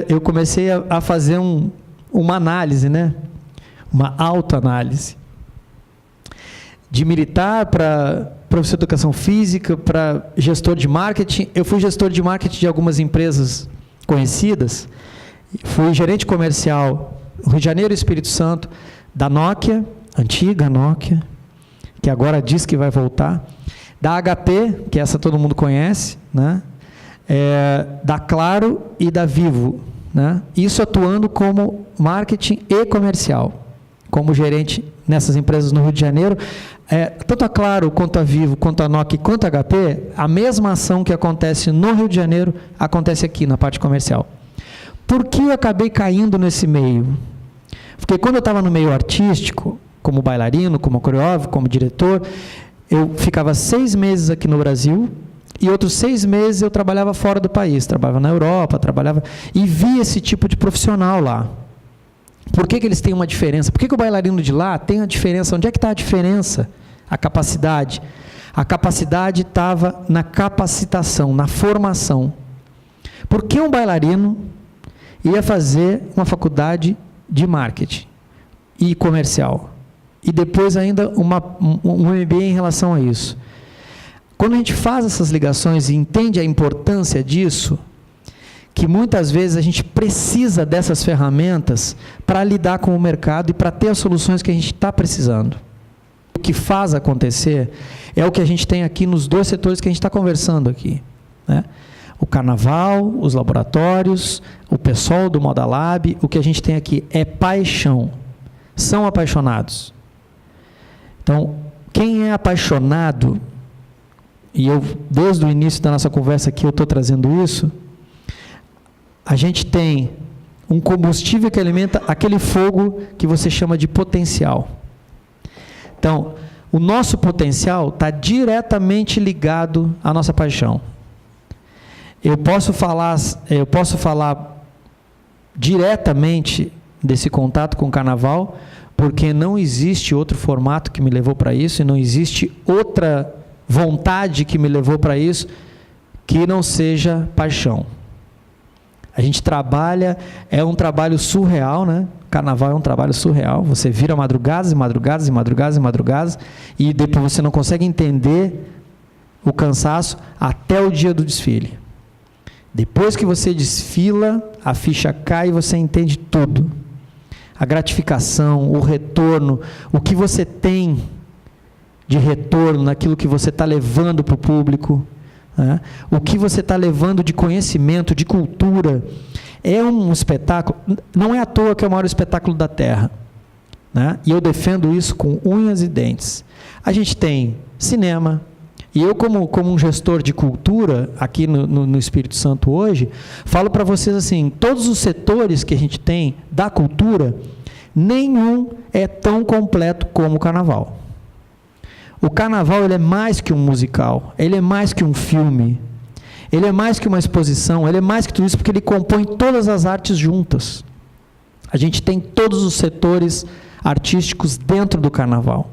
eu comecei a fazer uma análise, né? Uma autoanálise. De militar para professor de educação física, para gestor de marketing. Eu fui gestor de marketing de algumas empresas conhecidas. Fui gerente comercial Rio de Janeiro e Espírito Santo, da Nokia, antiga Nokia, que agora diz que vai voltar, da HP, que essa todo mundo conhece, né? Da Claro e da Vivo, né? Isso atuando como marketing e comercial, como gerente nessas empresas no Rio de Janeiro. Tanto a Claro, quanto a Vivo, quanto a Nokia, quanto a HP, a mesma ação que acontece no Rio de Janeiro, acontece aqui na parte comercial. Por que eu acabei caindo nesse meio? Porque quando eu estava no meio artístico, como bailarino, como coreógrafo, como diretor. Eu ficava 6 meses aqui no Brasil e outros 6 meses eu trabalhava fora do país, trabalhava na Europa, e vi esse tipo de profissional lá. Por que eles têm uma diferença? Por que o bailarino de lá tem a diferença? Onde é que está a diferença? A capacidade. A capacidade estava na capacitação, na formação. Por que um bailarino ia fazer uma faculdade de marketing e comercial? E depois ainda um MBA em relação a isso. Quando a gente faz essas ligações e entende a importância disso, que muitas vezes a gente precisa dessas ferramentas para lidar com o mercado e para ter as soluções que a gente está precisando. O que faz acontecer é o que a gente tem aqui nos 2 setores que a gente está conversando aqui, né? O carnaval, os laboratórios, o pessoal do Modalab, o que a gente tem aqui é paixão. São apaixonados. Então, quem é apaixonado, e eu, desde o início da nossa conversa aqui, eu estou trazendo isso, a gente tem um combustível que alimenta aquele fogo que você chama de potencial. Então, o nosso potencial está diretamente ligado à nossa paixão. Eu posso falar diretamente desse contato com o carnaval, porque não existe outro formato que me levou para isso, e não existe outra vontade que me levou para isso, que não seja paixão. A gente trabalha, é um trabalho surreal, né? Carnaval é um trabalho surreal. Você vira madrugadas e madrugadas e madrugadas e madrugadas, e depois você não consegue entender o cansaço até o dia do desfile. Depois que você desfila, a ficha cai e você entende tudo. A gratificação, o retorno, o que você tem de retorno naquilo que você está levando para o público, né? O que você está levando de conhecimento, de cultura. É um espetáculo, não é à toa que é o maior espetáculo da Terra, né? E eu defendo isso com unhas e dentes. A gente tem cinema, e eu como um gestor de cultura aqui no Espírito Santo hoje, falo para vocês assim, todos os setores que a gente tem da cultura, nenhum é tão completo como o carnaval. O carnaval, ele é mais que um musical, ele é mais que um filme, ele é mais que uma exposição, ele é mais que tudo isso, porque ele compõe todas as artes juntas. A gente tem todos os setores artísticos dentro do carnaval.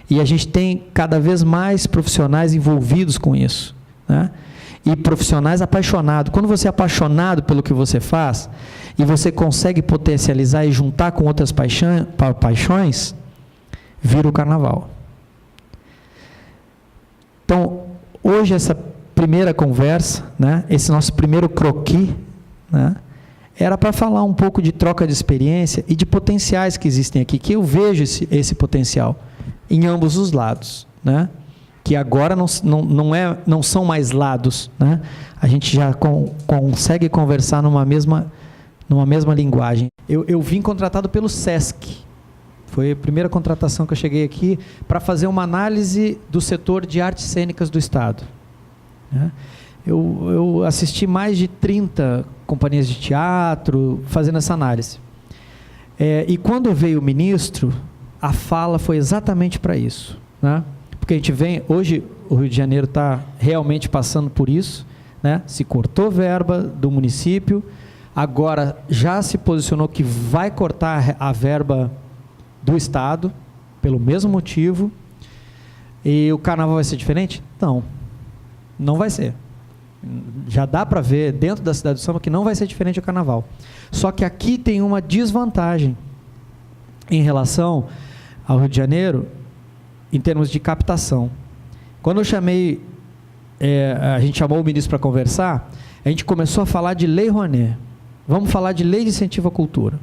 E a gente tem cada vez mais profissionais envolvidos com isso, né? E profissionais apaixonados. Quando você é apaixonado pelo que você faz, e você consegue potencializar e juntar com outras paixões, vira o carnaval. Então, hoje essa primeira conversa, né, esse nosso primeiro croquis, né, era para falar um pouco de troca de experiência e de potenciais que existem aqui, que eu vejo esse potencial em ambos os lados, né, que agora não são mais lados, né, a gente já consegue conversar numa mesma linguagem. Eu vim contratado pelo SESC. Foi a primeira contratação que eu cheguei aqui para fazer uma análise do setor de artes cênicas do Estado, né? Eu assisti mais de 30 companhias de teatro fazendo essa análise. E quando veio o ministro, a fala foi exatamente para isso, né? Porque a gente vem, hoje o Rio de Janeiro está realmente passando por isso, né? Se cortou verba do município, agora já se posicionou que vai cortar a verba do Estado, pelo mesmo motivo. E o carnaval vai ser diferente? Não vai ser. Já dá para ver dentro da cidade do samba que não vai ser diferente o carnaval. Só que aqui tem uma desvantagem em relação ao Rio de Janeiro, em termos de captação. Quando eu chamei, a gente chamou o ministro para conversar, a gente começou a falar de Lei Rouanet. Vamos falar de Lei de Incentivo à Cultura.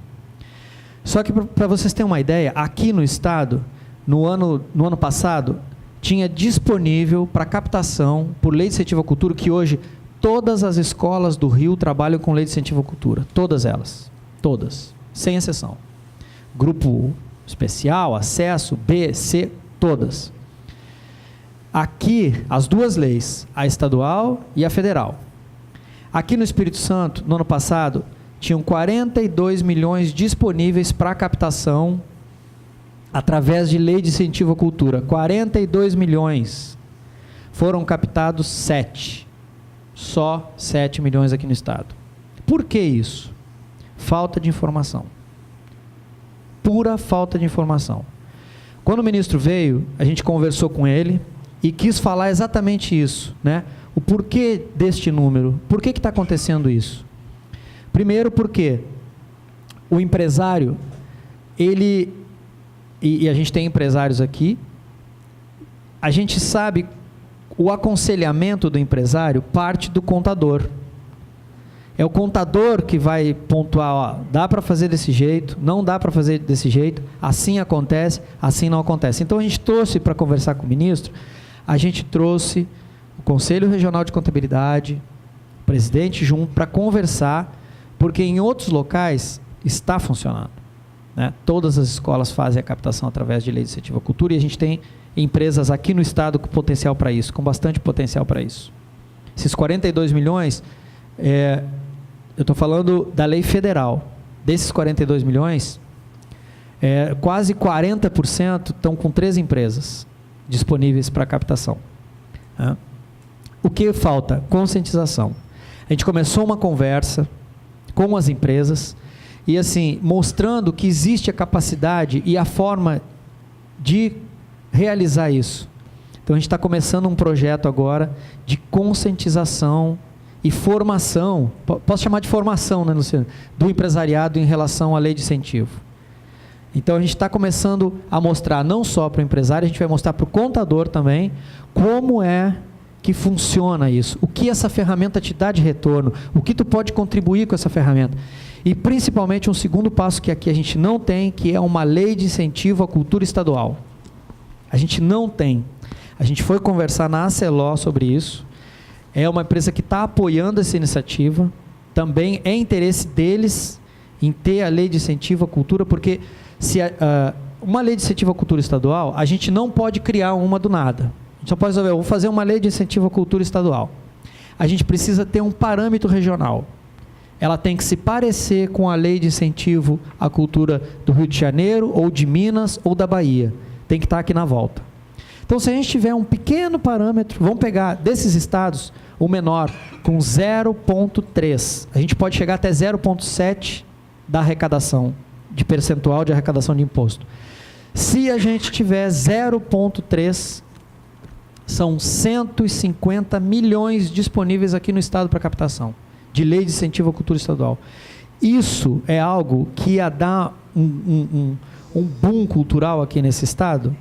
Só que, para vocês terem uma ideia, aqui no Estado, no ano passado, tinha disponível para captação, por Lei de Incentivo à Cultura, que hoje todas as escolas do Rio trabalham com Lei de Incentivo à Cultura. Todas elas. Todas. Sem exceção. Grupo especial, acesso, B, C, todas. Aqui, as duas leis, a estadual e a federal. Aqui no Espírito Santo, no ano passado, tinham 42 milhões disponíveis para captação através de lei de incentivo à cultura, 42 milhões, foram captados 7. Só 7 milhões aqui no estado. Por que isso? Falta de informação. Pura falta de informação. Quando o ministro veio, a gente conversou com ele e quis falar exatamente isso, né? O porquê deste número, por que está acontecendo isso? Primeiro porque o empresário, ele, e a gente tem empresários aqui, a gente sabe o aconselhamento do empresário parte do contador. É o contador que vai pontuar, ó, dá para fazer desse jeito, não dá para fazer desse jeito, assim acontece, assim não acontece. Então a gente trouxe para conversar com o ministro, a gente trouxe o Conselho Regional de Contabilidade, o presidente junto, para conversar, porque em outros locais está funcionando, né? Todas as escolas fazem a captação através de lei de incentivo à cultura e a gente tem empresas aqui no estado com potencial para isso, com bastante potencial para isso. Esses 42 milhões, eu estou falando da lei federal. Desses 42 milhões, quase 40% estão com 3 empresas disponíveis para captação. O que falta? Conscientização. A gente começou uma conversa com as empresas e assim, mostrando que existe a capacidade e a forma de realizar isso. Então a gente está começando um projeto agora de conscientização e formação, posso chamar de formação, né, Luciano? Do empresariado em relação à lei de incentivo. Então a gente está começando a mostrar não só para o empresário, a gente vai mostrar para o contador também como é que funciona isso, o que essa ferramenta te dá de retorno, o que tu pode contribuir com essa ferramenta. E principalmente um segundo passo que aqui a gente não tem, que é uma lei de incentivo à cultura estadual. A gente não tem. A gente foi conversar na ACELO sobre isso. É uma empresa que está apoiando essa iniciativa. Também é interesse deles em ter a lei de incentivo à cultura, porque se uma lei de incentivo à cultura estadual, a gente não pode criar uma do nada. A gente só pode resolver, vou fazer uma lei de incentivo à cultura estadual. A gente precisa ter um parâmetro regional. Ela tem que se parecer com a lei de incentivo à cultura do Rio de Janeiro, ou de Minas, ou da Bahia. Tem que estar aqui na volta. Então, se a gente tiver um pequeno parâmetro, vamos pegar desses estados, o menor, com 0,3. A gente pode chegar até 0,7 da arrecadação, de percentual de arrecadação de imposto. Se a gente tiver 0,3, são 150 milhões disponíveis aqui no estado para captação, de lei de incentivo à cultura estadual. Isso é algo que ia dar um boom cultural aqui nesse estado,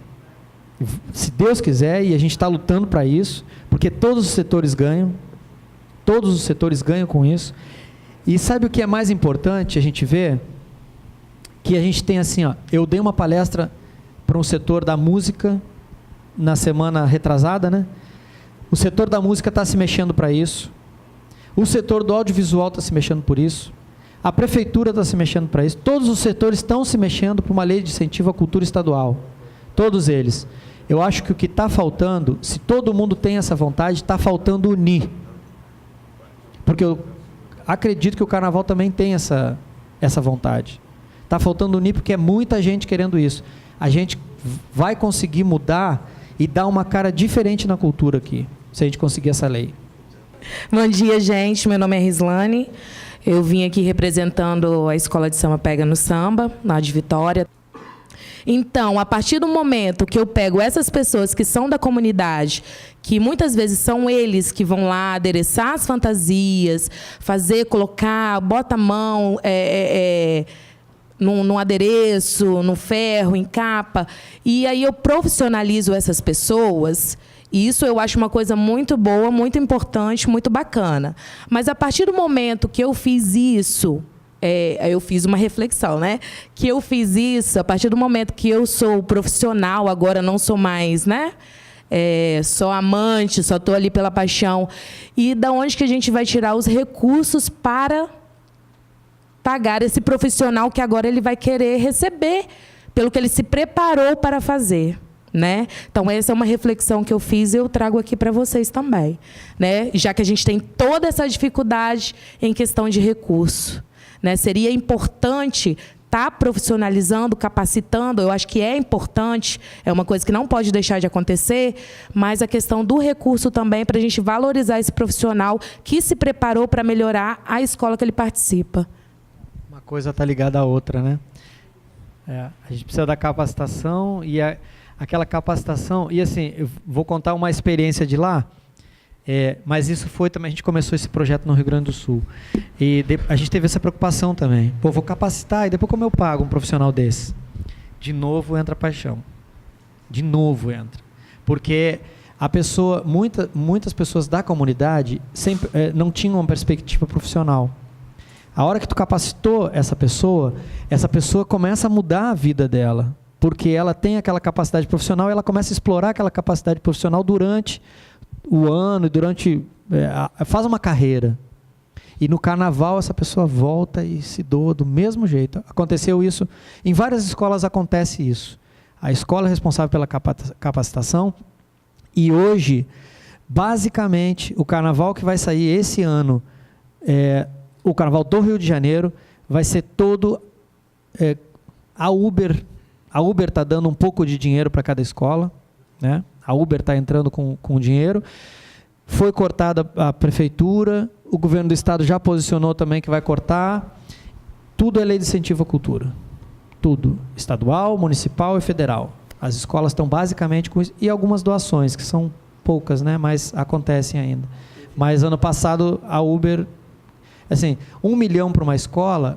se Deus quiser, e a gente está lutando para isso, porque todos os setores ganham com isso. E sabe o que é mais importante a gente ver? Que a gente tem assim, ó, eu dei uma palestra para um setor da música na semana retrasada, né? O setor da música está se mexendo para isso, o setor do audiovisual está se mexendo por isso, a prefeitura está se mexendo para isso, todos os setores estão se mexendo para uma lei de incentivo à cultura estadual, todos eles. Eu acho que o que está faltando, se todo mundo tem essa vontade, está faltando unir, porque eu acredito que o carnaval também tem essa vontade, está faltando unir porque é muita gente querendo isso. A gente vai conseguir mudar e dar uma cara diferente na cultura aqui, se a gente conseguir essa lei. Bom dia, gente, meu nome é Rislane, eu vim aqui representando a Escola de Samba Pega no Samba, lá de Vitória. Então, a partir do momento que eu pego essas pessoas que são da comunidade, que muitas vezes são eles que vão lá adereçar as fantasias, colocar, bota a mão num adereço, no ferro, em capa, e aí eu profissionalizo essas pessoas. E isso eu acho uma coisa muito boa, muito importante, muito bacana. Mas a partir do momento que eu fiz isso, eu fiz uma reflexão, né? Que eu fiz isso, a partir do momento que eu sou profissional, agora não sou mais, né? Só amante, só estou ali pela paixão. E da onde que a gente vai tirar os recursos para pagar esse profissional que agora ele vai querer receber pelo que ele se preparou para fazer, né? Então, essa é uma reflexão que eu fiz e eu trago aqui para vocês também, né? Já que a gente tem toda essa dificuldade em questão de recurso, né? Seria importante está profissionalizando, capacitando, eu acho que é importante, é uma coisa que não pode deixar de acontecer, mas a questão do recurso também para a gente valorizar esse profissional que se preparou para melhorar a escola que ele participa. Uma coisa está ligada à outra, né? A gente precisa da capacitação e aquela capacitação, e assim, eu vou contar uma experiência de lá, mas isso foi também, a gente começou esse projeto no Rio Grande do Sul, e a gente teve essa preocupação também, pô, vou capacitar, e depois como eu pago um profissional desse? De novo entra a paixão, de novo entra, porque a pessoa, muitas pessoas da comunidade sempre não tinham uma perspectiva profissional. A hora que tu capacitou essa pessoa começa a mudar a vida dela, porque ela tem aquela capacidade profissional e ela começa a explorar aquela capacidade profissional durante o ano, faz uma carreira. E no carnaval essa pessoa volta e se doa do mesmo jeito. Aconteceu isso, em várias escolas acontece isso. A escola é responsável pela capacitação e hoje, basicamente, o carnaval que vai sair esse ano, o carnaval do Rio de Janeiro, vai ser todo a Uber. A Uber está dando um pouco de dinheiro para cada escola, né? A Uber está entrando com dinheiro. Foi cortada a prefeitura, o governo do estado já posicionou também que vai cortar. Tudo é lei de incentivo à cultura. Tudo. Estadual, municipal e federal. As escolas estão basicamente com isso. E algumas doações, que são poucas, né? Mas acontecem ainda. Mas ano passado a Uber, assim, 1 milhão para uma escola,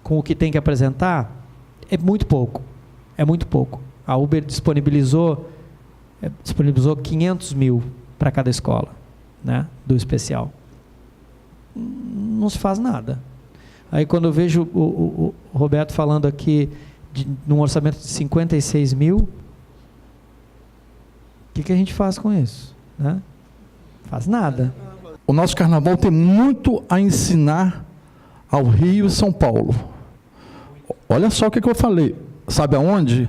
com o que tem que apresentar, é muito pouco. É muito pouco. A Uber disponibilizou 500 mil para cada escola, né, do especial. Não se faz nada. Aí quando eu vejo o Roberto falando aqui de um orçamento de 56 mil, o que a gente faz com isso? Né? Faz nada. O nosso carnaval tem muito a ensinar ao Rio e São Paulo. Olha só o que eu falei. Sabe aonde?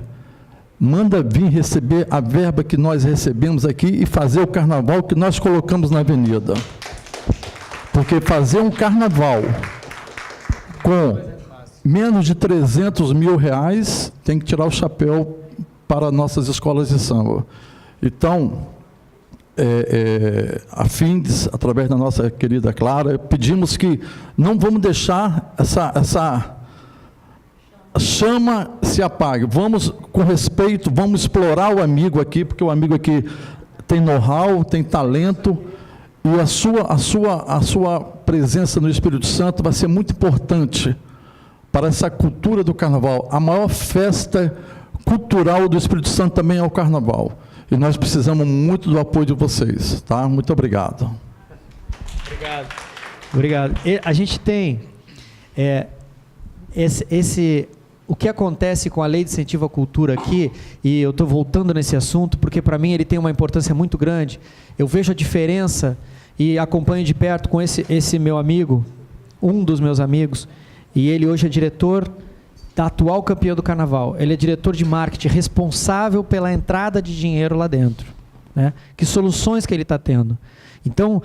Manda vir receber a verba que nós recebemos aqui e fazer o carnaval que nós colocamos na avenida. Porque fazer um carnaval com menos de 300 mil reais, tem que tirar o chapéu para nossas escolas de samba. Então, a FINDES, através da nossa querida Clara, pedimos que não vamos deixar essa chama se apague. Vamos, com respeito, vamos explorar o amigo aqui, porque o amigo aqui tem know-how, tem talento, e a sua presença no Espírito Santo vai ser muito importante para essa cultura do carnaval. A maior festa cultural do Espírito Santo também é o carnaval. E nós precisamos muito do apoio de vocês, tá? Muito obrigado. Obrigado. A gente tem o que acontece com a Lei de Incentivo à Cultura aqui, e eu estou voltando nesse assunto, porque para mim ele tem uma importância muito grande. Eu vejo a diferença e acompanho de perto com esse meu amigo, um dos meus amigos, e ele hoje é diretor da atual campeã do Carnaval. Ele é diretor de marketing, responsável pela entrada de dinheiro lá dentro, né? Que soluções que ele está tendo? Então,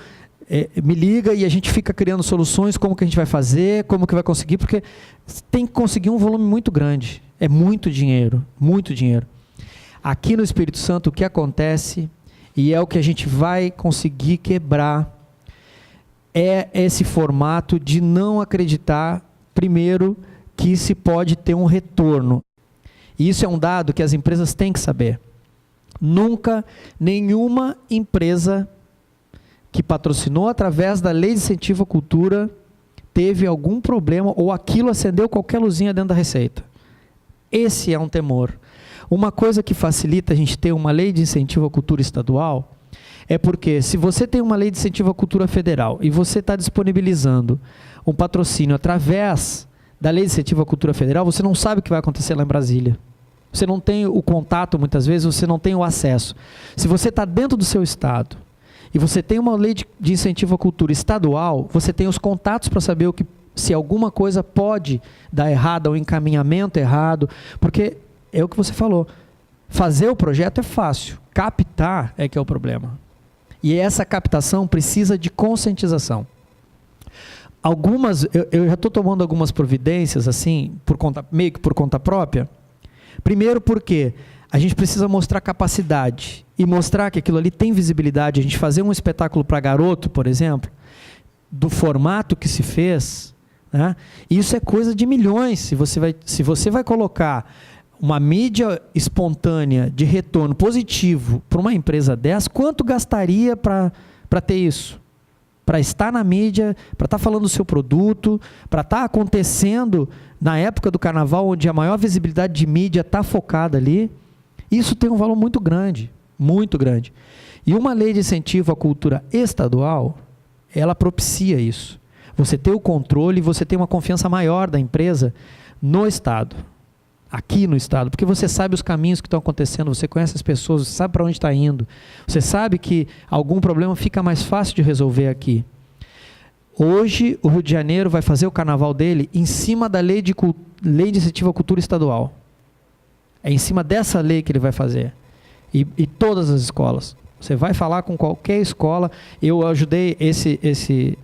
me liga e a gente fica criando soluções, como que a gente vai fazer, como que vai conseguir, porque tem que conseguir um volume muito grande. É muito dinheiro, muito dinheiro. Aqui no Espírito Santo, o que acontece, e é o que a gente vai conseguir quebrar, é esse formato de não acreditar, primeiro, que se pode ter um retorno. E isso é um dado que as empresas têm que saber. Nunca nenhuma empresa que patrocinou através da Lei de Incentivo à Cultura teve algum problema ou aquilo acendeu qualquer luzinha dentro da receita. Esse é um temor. Uma coisa que facilita a gente ter uma Lei de Incentivo à Cultura estadual é porque se você tem uma Lei de Incentivo à Cultura federal e você está disponibilizando um patrocínio através da Lei de Incentivo à Cultura federal, você não sabe o que vai acontecer lá em Brasília. Você não tem o contato, muitas vezes, você não tem o acesso. Se você está dentro do seu estado e você tem uma lei de incentivo à cultura estadual, você tem os contatos para saber se alguma coisa pode dar errado, ou encaminhamento errado, porque é o que você falou, fazer o projeto é fácil, captar é que é o problema. E essa captação precisa de conscientização. eu já estou tomando algumas providências, assim, meio que por conta própria. Primeiro porque a gente precisa mostrar capacidade e mostrar que aquilo ali tem visibilidade. A gente fazer um espetáculo para garoto, por exemplo, do formato que se fez, né? Isso é coisa de milhões. Se você vai colocar uma mídia espontânea de retorno positivo para uma empresa dessa, quanto gastaria para ter isso? Para estar na mídia, para estar falando do seu produto, para estar acontecendo na época do carnaval, onde a maior visibilidade de mídia está focada ali. Isso tem um valor muito grande, muito grande. E uma lei de incentivo à cultura estadual, ela propicia isso. Você tem o controle, você tem uma confiança maior da empresa no Estado, aqui no Estado, porque você sabe os caminhos que estão acontecendo, você conhece as pessoas, você sabe para onde está indo, você sabe que algum problema fica mais fácil de resolver aqui. Hoje, o Rio de Janeiro vai fazer o carnaval dele em cima da lei de incentivo à cultura estadual. É em cima dessa lei que ele vai fazer. E todas as escolas. Você vai falar com qualquer escola. Eu ajudei esse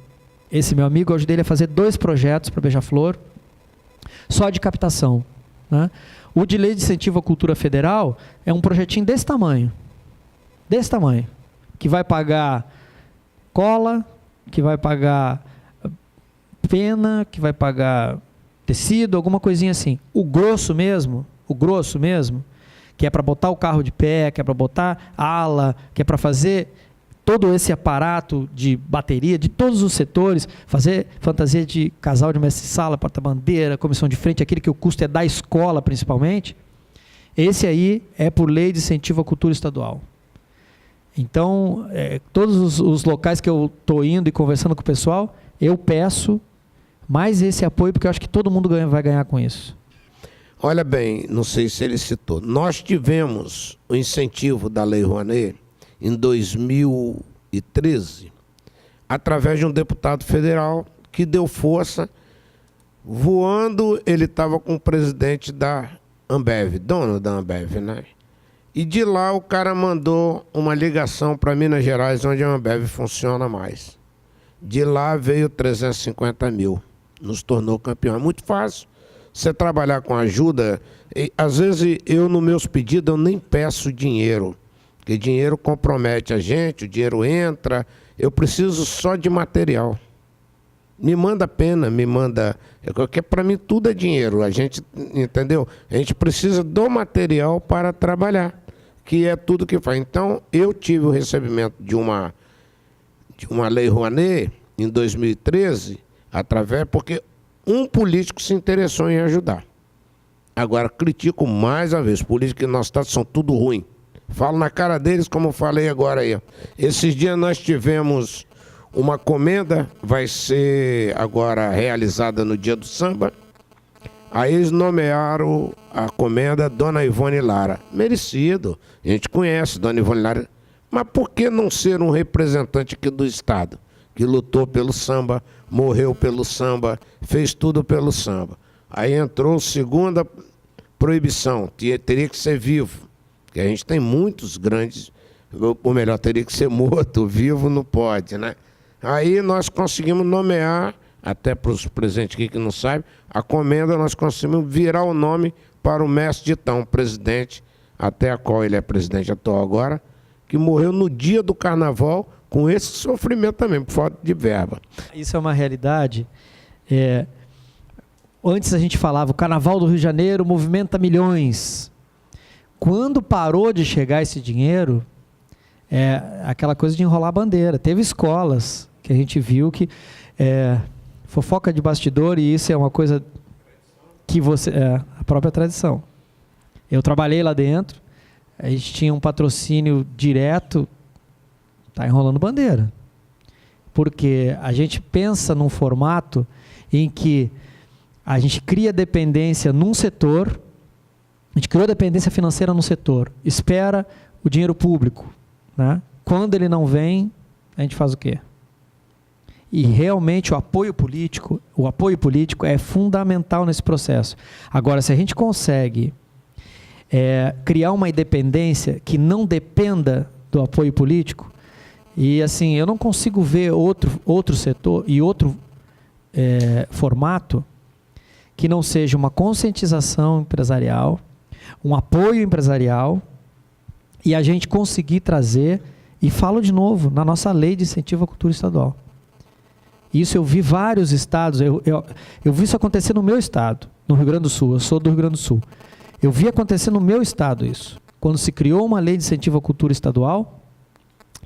meu amigo, eu ajudei ele a fazer 2 projetos para Beija-Flor, só de captação, né? O de lei de incentivo à cultura federal é um projetinho desse tamanho, que vai pagar cola, que vai pagar pena, que vai pagar tecido, alguma coisinha assim. O grosso mesmo, que é para botar o carro de pé, que é para botar ala, que é para fazer todo esse aparato de bateria, de todos os setores, fazer fantasia de casal de mestre-sala, porta-bandeira, comissão de frente, aquele que o custo é da escola principalmente, esse aí é por lei de incentivo à cultura estadual. Então, todos os locais que eu estou indo e conversando com o pessoal, eu peço mais esse apoio, porque eu acho que todo mundo vai ganhar com isso. Olha bem, não sei se ele citou, nós tivemos o incentivo da Lei Rouanet em 2013, através de um deputado federal que deu força, voando, ele estava com o presidente da Ambev, dono da Ambev, né? E de lá o cara mandou uma ligação para Minas Gerais, onde a Ambev funciona mais. De lá veio 350 mil, nos tornou campeão. É muito fácil você trabalhar com ajuda. E, às vezes eu, nos meus pedidos, eu nem peço dinheiro, porque dinheiro compromete a gente, o dinheiro entra, eu preciso só de material. Me manda pena, me manda... Porque para mim tudo é dinheiro, a gente, entendeu? A gente precisa do material para trabalhar, que é tudo que faz. Então, eu tive o recebimento de uma Lei Rouanet em 2013, porque um político se interessou em ajudar. Agora, critico mais uma vez, políticos que no nosso estado são tudo ruim. Falo na cara deles, como eu falei agora aí. Esses dias nós tivemos uma comenda, vai ser agora realizada no dia do samba. Aí eles nomearam a comenda Dona Ivone Lara. Merecido, a gente conhece Dona Ivone Lara. Mas por que não ser um representante aqui do Estado, que lutou pelo samba, morreu pelo samba, fez tudo pelo samba? Aí entrou segunda proibição, teria que ser vivo. Porque a gente tem muitos grandes, ou melhor, teria que ser morto, vivo não pode, né? Aí nós conseguimos nomear, até para os presentes aqui que não sabem, a comenda nós conseguimos virar o nome para o mestre Ditão, presidente, até a qual ele é presidente atual agora, que morreu no dia do carnaval com esse sofrimento também, por falta de verba. Isso é uma realidade. Antes a gente falava, o Carnaval do Rio de Janeiro movimenta milhões. Quando parou de chegar esse dinheiro, aquela coisa de enrolar a bandeira. Teve escolas que a gente viu que fofoca de bastidor, e isso é uma coisa que a própria tradição. Eu trabalhei lá dentro, a gente tinha um patrocínio direto, está enrolando bandeira. Porque a gente pensa num formato em que a gente cria dependência num setor, a gente criou dependência financeira num setor, espera o dinheiro público, né? Quando ele não vem, a gente faz o quê? E realmente o apoio político é fundamental nesse processo. Agora, se a gente consegue criar uma independência que não dependa do apoio político, e assim, eu não consigo ver outro setor e outro formato que não seja uma conscientização empresarial, um apoio empresarial, e a gente conseguir trazer, e falo de novo, na nossa lei de incentivo à cultura estadual. Isso eu vi vários estados, eu vi isso acontecer no meu estado, no Rio Grande do Sul, eu sou do Rio Grande do Sul. Eu vi acontecer no meu estado isso. Quando se criou uma lei de incentivo à cultura estadual,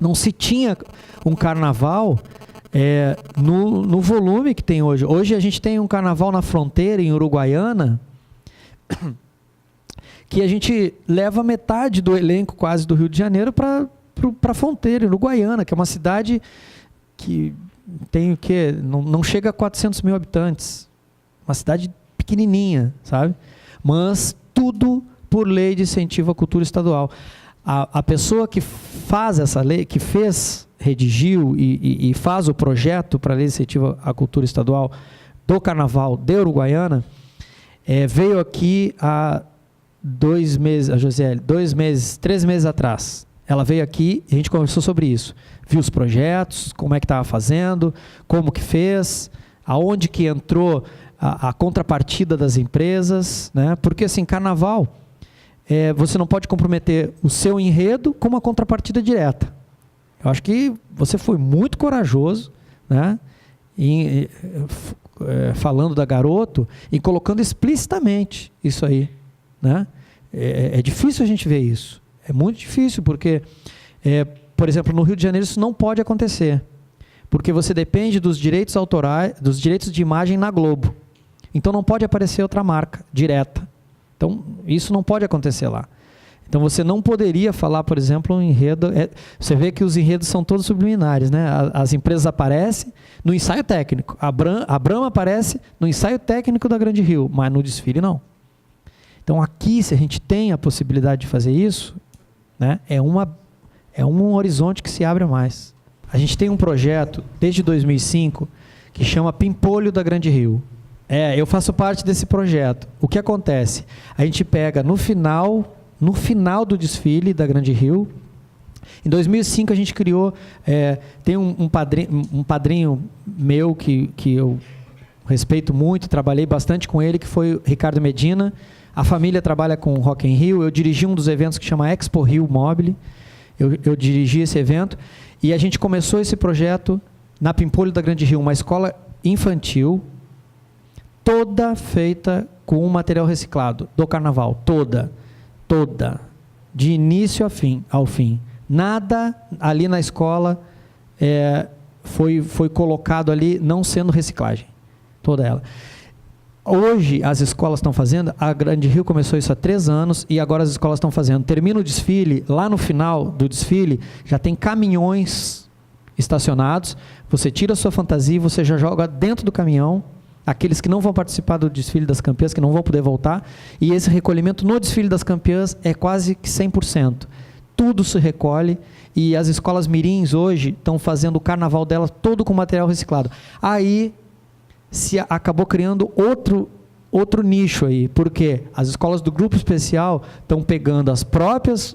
não se tinha um carnaval no volume que tem hoje. Hoje a gente tem um carnaval na fronteira, em Uruguaiana, que a gente leva metade do elenco quase do Rio de Janeiro para a fronteira, Uruguaiana, que é uma cidade que tem o quê? Não chega a 400 mil habitantes. Uma cidade pequenininha, sabe? Mas tudo por lei de incentivo à cultura estadual. A pessoa que faz essa lei, que redigiu e faz o projeto para a lei de incentivo à cultura estadual do Carnaval de Uruguaiana, veio aqui há 2 meses, a Josiele, 3 meses atrás. Ela veio aqui e a gente conversou sobre isso. Viu os projetos, como é que estava fazendo, como que fez, aonde que entrou a contrapartida das empresas, né? Porque assim, carnaval, você não pode comprometer o seu enredo com uma contrapartida direta. Eu acho que você foi muito corajoso, né? Falando da Garoto e colocando explicitamente isso aí, né? É difícil a gente ver isso. É muito difícil, porque, por exemplo, no Rio de Janeiro isso não pode acontecer, porque você depende dos direitos autorais, dos direitos de imagem na Globo. Então não pode aparecer outra marca direta. Então isso não pode acontecer lá. Então você não poderia falar, por exemplo, um enredo. Você vê que os enredos são todos subliminares, né? As empresas aparecem no ensaio técnico. A Brahma aparece no ensaio técnico da Grande Rio, mas no desfile não. Então aqui, se a gente tem a possibilidade de fazer isso, né, é um horizonte que se abre mais. A gente tem um projeto desde 2005 que chama Pimpolho da Grande Rio. Eu faço parte desse projeto. O que acontece? A gente pega no final do desfile da Grande Rio. Em 2005 a gente criou, tem um padrinho meu que eu respeito muito, trabalhei bastante com ele, que foi o Ricardo Medina. A família trabalha com Rock in Rio. Eu dirigi um dos eventos que chama Expo Rio Mobile. Eu dirigi esse evento e a gente começou esse projeto na Pimpolho da Grande Rio, uma escola infantil, toda feita com material reciclado do carnaval, toda, de início ao fim. Nada ali na escola foi colocado ali não sendo reciclagem, toda ela. Hoje as escolas estão fazendo, a Grande Rio começou isso há 3 anos e agora as escolas estão fazendo. Termina o desfile, lá no final do desfile já tem caminhões estacionados, você tira a sua fantasia e você já joga dentro do caminhão, aqueles que não vão participar do desfile das campeãs, que não vão poder voltar, e esse recolhimento no desfile das campeãs é quase que 100%. Tudo se recolhe e as escolas mirins hoje estão fazendo o carnaval delas todo com material reciclado. Aí se acabou criando outro nicho aí, porque as escolas do grupo especial estão pegando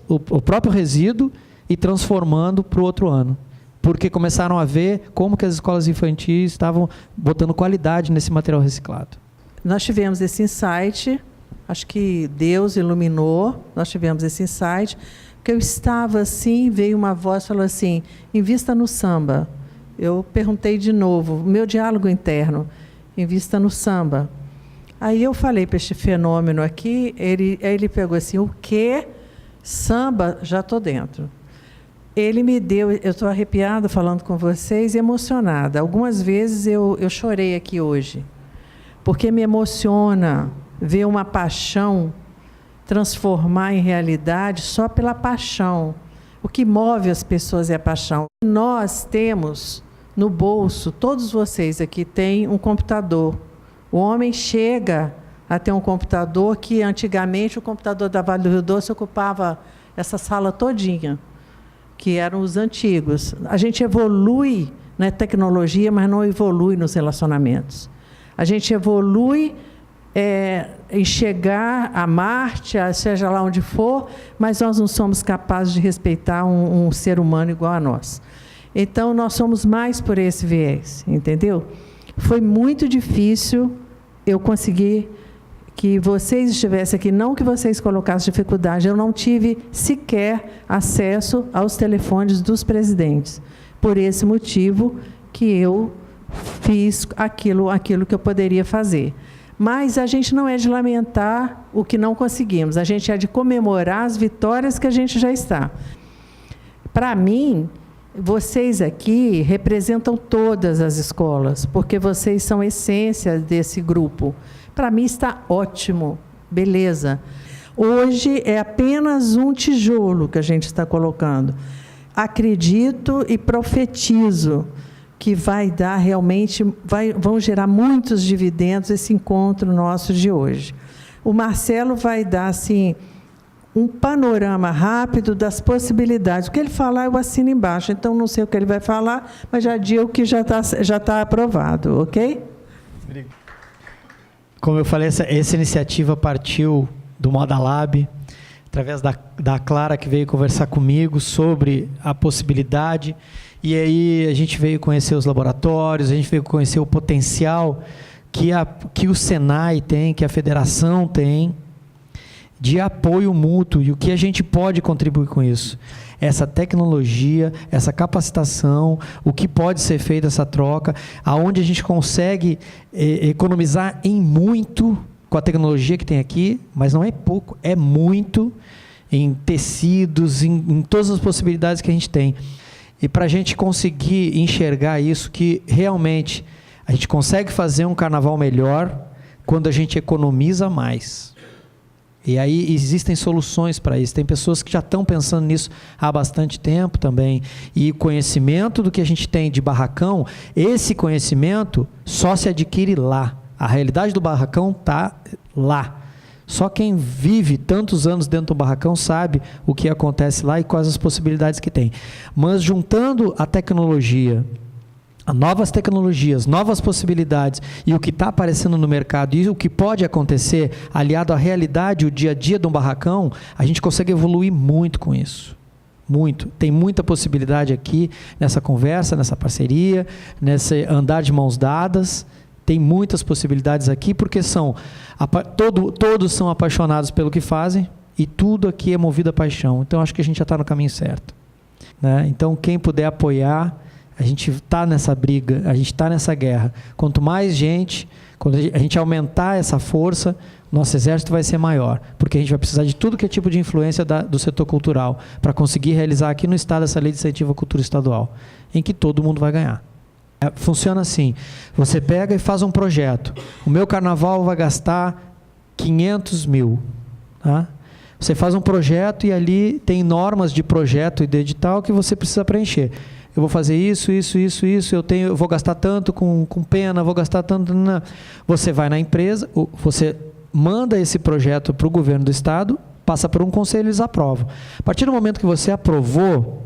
o próprio resíduo e transformando para o outro ano. Porque começaram a ver como que as escolas infantis estavam botando qualidade nesse material reciclado. Nós tivemos esse insight, acho que Deus iluminou, nós tivemos esse insight, porque eu estava assim, veio uma voz e falou assim, invista no samba. Eu perguntei de novo, meu diálogo interno, invista no samba. Aí eu falei para este fenômeno aqui, ele pegou assim, o quê? Samba, já estou dentro. Ele me deu, eu estou arrepiada falando com vocês, emocionada. Algumas vezes eu chorei aqui hoje, porque me emociona ver uma paixão transformar em realidade só pela paixão. O que move as pessoas é a paixão. Nós temos no bolso, todos vocês aqui têm um computador. O homem chega a ter um computador que antigamente o computador da Vale do Rio Doce ocupava essa sala todinha, que eram os antigos. A gente evolui na tecnologia, mas não evolui nos relacionamentos. A gente evolui em chegar a Marte, seja lá onde for, mas nós não somos capazes de respeitar um ser humano igual a nós. Então, nós somos mais por esse viés, entendeu? Foi muito difícil eu conseguir que vocês estivessem aqui, não que vocês colocassem dificuldade, eu não tive sequer acesso aos telefones dos presidentes. Por esse motivo que eu fiz aquilo que eu poderia fazer. Mas a gente não é de lamentar o que não conseguimos, a gente é de comemorar as vitórias que a gente já está. Para mim, vocês aqui representam todas as escolas, porque vocês são a essência desse grupo. Para mim está ótimo, beleza. Hoje é apenas um tijolo que a gente está colocando. Acredito e profetizo que vai dar realmente, vão gerar muitos dividendos esse encontro nosso de hoje. O Marcelo vai dar assim um panorama rápido das possibilidades. O que ele falar, eu assino embaixo. Então, não sei o que ele vai falar, mas já digo que já tá aprovado, ok? Como eu falei, essa iniciativa partiu do Moda Lab, através da Clara, que veio conversar comigo sobre a possibilidade. E aí a gente veio conhecer os laboratórios, a gente veio conhecer o potencial que o Senai tem, que a federação tem, de apoio mútuo, e o que a gente pode contribuir com isso. Essa tecnologia, essa capacitação, o que pode ser feito, essa troca, aonde a gente consegue economizar em muito com a tecnologia que tem aqui, mas não é pouco, é muito, em tecidos, em todas as possibilidades que a gente tem. E para a gente conseguir enxergar isso, que realmente a gente consegue fazer um carnaval melhor quando a gente economiza mais. E aí existem soluções para isso. Tem pessoas que já estão pensando nisso há bastante tempo também. E o conhecimento do que a gente tem de barracão, esse conhecimento só se adquire lá. A realidade do barracão está lá. Só quem vive tantos anos dentro do barracão sabe o que acontece lá e quais as possibilidades que tem. Mas juntando a tecnologia, novas tecnologias, novas possibilidades e o que está aparecendo no mercado e o que pode acontecer, aliado à realidade, o dia a dia de um barracão, a gente consegue evoluir muito com isso. Muito. Tem muita possibilidade aqui nessa conversa, nessa parceria, nesse andar de mãos dadas. Tem muitas possibilidades aqui, porque todos são apaixonados pelo que fazem e tudo aqui é movido a paixão. Então, acho que a gente já está no caminho certo, né? Então, quem puder apoiar, a gente está nessa briga, a gente está nessa guerra. Quanto mais gente, quando a gente aumentar essa força, nosso exército vai ser maior, porque a gente vai precisar de tudo que é tipo de influência do setor cultural para conseguir realizar aqui no Estado essa lei de incentivo à cultura estadual, em que todo mundo vai ganhar. Funciona assim, você pega e faz um projeto. O meu carnaval vai gastar 500 mil. Tá? Você faz um projeto e ali tem normas de projeto e de edital que você precisa preencher. Eu vou fazer isso, eu vou gastar tanto com pena, vou gastar tanto... Não. Você vai na empresa, você manda esse projeto para o governo do Estado, passa por um conselho e eles aprovam. A partir do momento que você aprovou,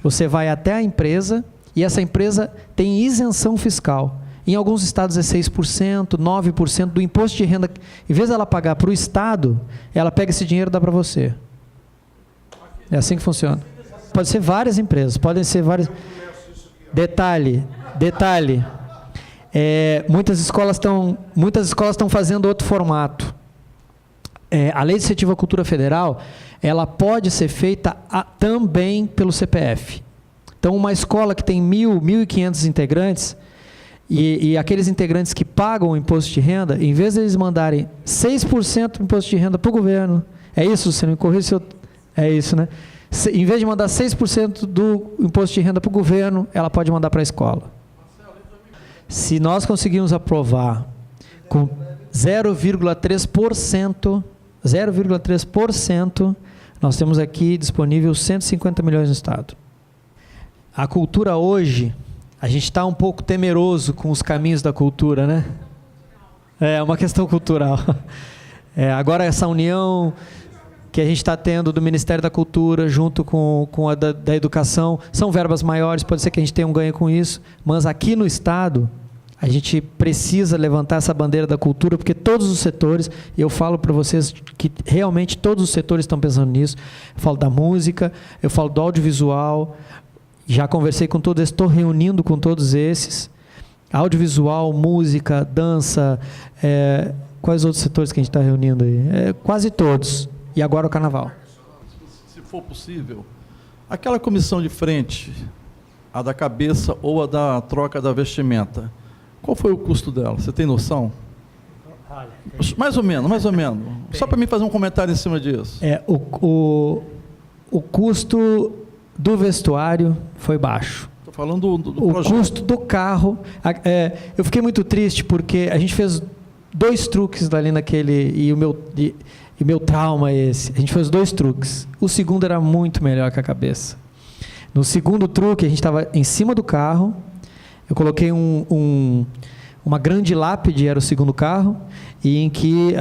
você vai até a empresa e essa empresa tem isenção fiscal. Em alguns estados é 6%, 9% do imposto de renda. Em vez dela pagar para o Estado, ela pega esse dinheiro e dá para você. É assim que funciona. Pode ser várias empresas, podem ser várias... Detalhe. Muitas escolas estão fazendo outro formato. A Lei de Incentivo à Cultura Federal, ela pode ser feita também pelo CPF. Então, uma escola que tem 1.500 integrantes, e aqueles integrantes que pagam o imposto de renda, em vez de eles mandarem 6% do imposto de renda para o governo, é isso, você não me corrija se eu... É isso, né? Em vez de mandar 6% do imposto de renda para o governo, ela pode mandar para a escola. Se nós conseguirmos aprovar com 0,3%, nós temos aqui disponível 150 milhões no Estado. A cultura hoje, a gente está um pouco temeroso com os caminhos da cultura, né? É uma questão cultural. Agora essa união que a gente está tendo do Ministério da Cultura junto com a da Educação, são verbas maiores, pode ser que a gente tenha um ganho com isso, mas aqui no Estado, a gente precisa levantar essa bandeira da cultura, porque todos os setores, eu falo para vocês que realmente todos os setores estão pensando nisso, eu falo da música, eu falo do audiovisual, já conversei com todos esses, estou reunindo com todos esses, Audiovisual, música, dança, quais outros setores que a gente está reunindo aí? Quase todos. E agora o carnaval. Se for possível, aquela comissão de frente, a da cabeça ou a da troca da vestimenta, qual foi o custo dela? Você tem noção? Mais ou menos. Só para mim fazer um comentário em cima disso. O custo do vestuário foi baixo. Estou falando do projeto. O custo do carro... eu fiquei muito triste porque a gente fez 2 truques ali naquele... E meu trauma é esse. A gente fez 2 truques. O segundo era muito melhor que a cabeça. No segundo truque, a gente estava em cima do carro. Eu coloquei uma grande lápide, era o segundo carro, e em que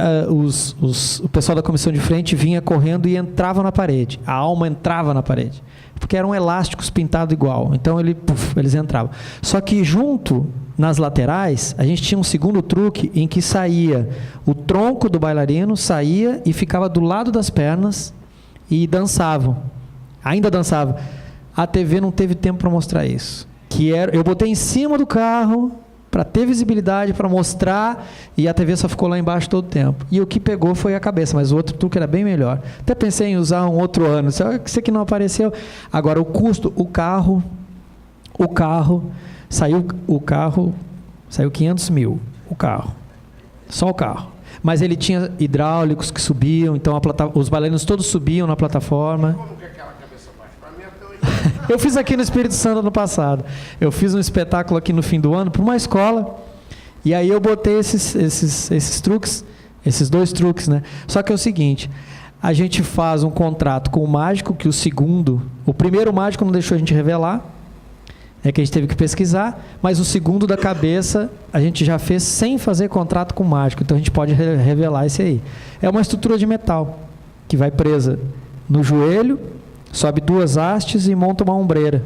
o pessoal da comissão de frente vinha correndo e entrava na parede. A alma entrava na parede. Porque eram elásticos pintados igual. Então, eles entravam. Só que junto, nas laterais, a gente tinha um segundo truque em que saía o tronco do bailarino, saía e ficava do lado das pernas e dançavam. Ainda dançavam. A TV não teve tempo para mostrar isso. Eu botei em cima do carro para ter visibilidade, para mostrar, e a TV só ficou lá embaixo todo o tempo. E o que pegou foi a cabeça, mas o outro truque era bem melhor. Até pensei em usar um outro ano, só que isso aqui não apareceu. Agora, o custo, o carro, saiu 500 mil, o carro, só o carro. Mas ele tinha hidráulicos que subiam, então os bailarinos todos subiam na plataforma. Eu fiz aqui no Espírito Santo ano passado. Eu fiz um espetáculo aqui no fim do ano para uma escola. E aí eu botei esses truques, esses 2 truques, né? Só que é o seguinte, a gente faz um contrato com o mágico, que o primeiro mágico não deixou a gente revelar, que a gente teve que pesquisar, mas o segundo da cabeça a gente já fez sem fazer contrato com o mágico, então a gente pode revelar esse aí. É uma estrutura de metal, que vai presa no joelho, sobe 2 hastes e monta uma ombreira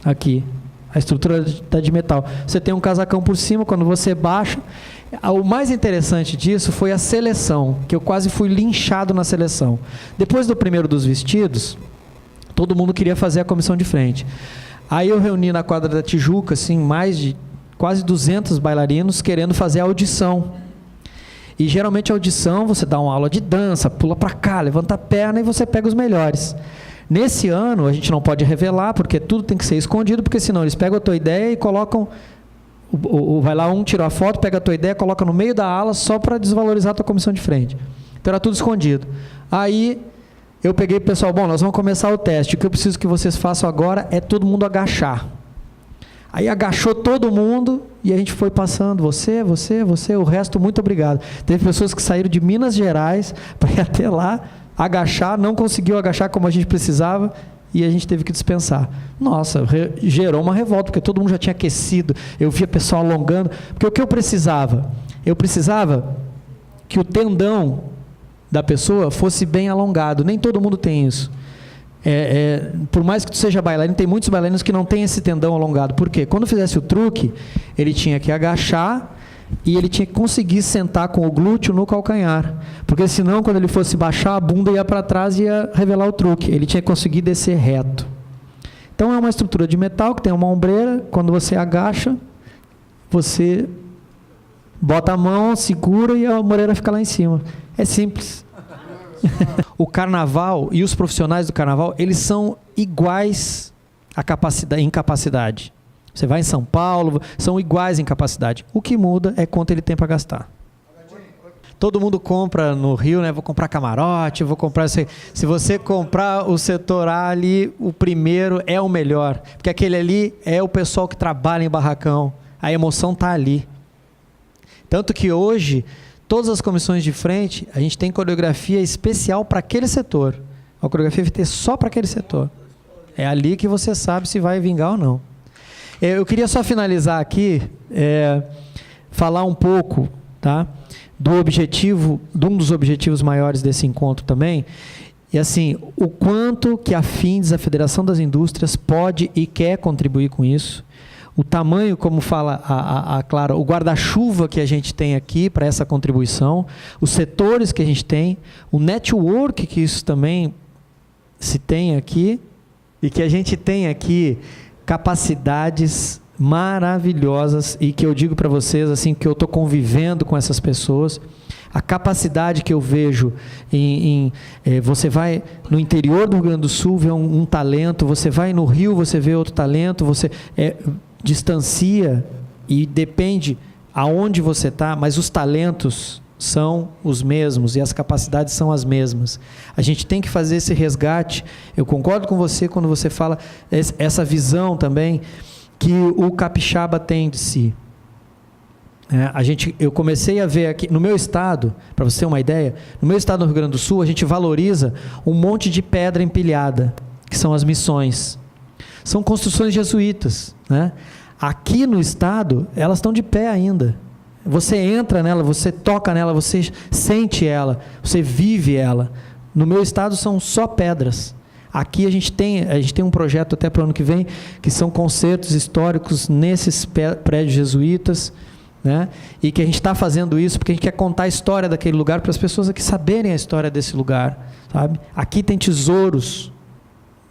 aqui. A estrutura está de metal. Você tem um casacão por cima, quando você baixa. O mais interessante disso foi a seleção, que eu quase fui linchado na seleção. Depois do primeiro dos vestidos, todo mundo queria fazer a comissão de frente. Aí eu reuni na quadra da Tijuca, assim, mais de quase 200 bailarinos querendo fazer a audição. E geralmente a audição, você dá uma aula de dança, pula para cá, levanta a perna e você pega os melhores. Nesse ano, a gente não pode revelar, porque tudo tem que ser escondido, porque senão eles pegam a tua ideia e colocam... vai lá tira a foto, pega a tua ideia, coloca no meio da ala só para desvalorizar a tua comissão de frente. Então era tudo escondido. Aí eu peguei o pessoal, nós vamos começar o teste. O que eu preciso que vocês façam agora é todo mundo agachar. Aí agachou todo mundo e a gente foi passando, você, o resto, muito obrigado. Teve pessoas que saíram de Minas Gerais para ir até lá, agachar, não conseguiu agachar como a gente precisava e a gente teve que dispensar. Nossa, gerou uma revolta, porque todo mundo já tinha aquecido, eu via pessoal alongando, porque o que eu precisava? Eu precisava que o tendão da pessoa fosse bem alongado, nem todo mundo tem isso. Por mais que tu seja bailarino, tem muitos bailarinos que não têm esse tendão alongado. Por quê? Quando fizesse o truque, ele tinha que agachar e ele tinha que conseguir sentar com o glúteo no calcanhar, porque senão quando ele fosse baixar, a bunda ia para trás e ia revelar o truque. Ele tinha que conseguir descer reto. Então é uma estrutura de metal que tem uma ombreira. Quando você agacha, você bota a mão, segura e a ombreira fica lá em cima. É simples. O carnaval e os profissionais do carnaval, eles são iguais em capacidade. Você vai em São Paulo, são iguais em capacidade. O que muda é quanto ele tem para gastar. Todo mundo compra no Rio, né? Vou comprar camarote, vou comprar... Se você comprar o setor A ali, o primeiro é o melhor. Porque aquele ali é o pessoal que trabalha em barracão. A emoção está ali. Tanto que hoje, todas as comissões de frente, a gente tem coreografia especial para aquele setor. A coreografia vai ter só para aquele setor. É ali que você sabe se vai vingar ou não. Eu queria só finalizar aqui, falar um pouco, tá, do objetivo, de um dos objetivos maiores desse encontro também, e assim, o quanto que a FINDES, a Federação das Indústrias, pode e quer contribuir com isso, o tamanho, como fala a Clara, o guarda-chuva que a gente tem aqui para essa contribuição, os setores que a gente tem, o network que isso também se tem aqui, e que a gente tem aqui capacidades maravilhosas e que eu digo para vocês, assim, que eu estou convivendo com essas pessoas, a capacidade que eu vejo você vai no interior do Rio Grande do Sul, vê um talento, você vai no Rio, você vê outro talento, você distancia e depende aonde você está, mas os talentos são os mesmos e as capacidades são as mesmas. A gente tem que fazer esse resgate. Eu concordo com você quando você fala essa visão também que o capixaba tem de si. Eu comecei a ver aqui, no meu estado, para você ter uma ideia, no meu estado, no Rio Grande do Sul, a gente valoriza um monte de pedra empilhada, que são as missões. São construções jesuítas, né? Aqui no estado, elas estão de pé ainda. Você entra nela, você toca nela, você sente ela, você vive ela. No meu estado são só pedras. Aqui a gente tem um projeto até para o ano que vem, que são concertos históricos nesses prédios jesuítas, né? E que a gente está fazendo isso porque a gente quer contar a história daquele lugar para as pessoas aqui saberem a história desse lugar, sabe? Aqui tem tesouros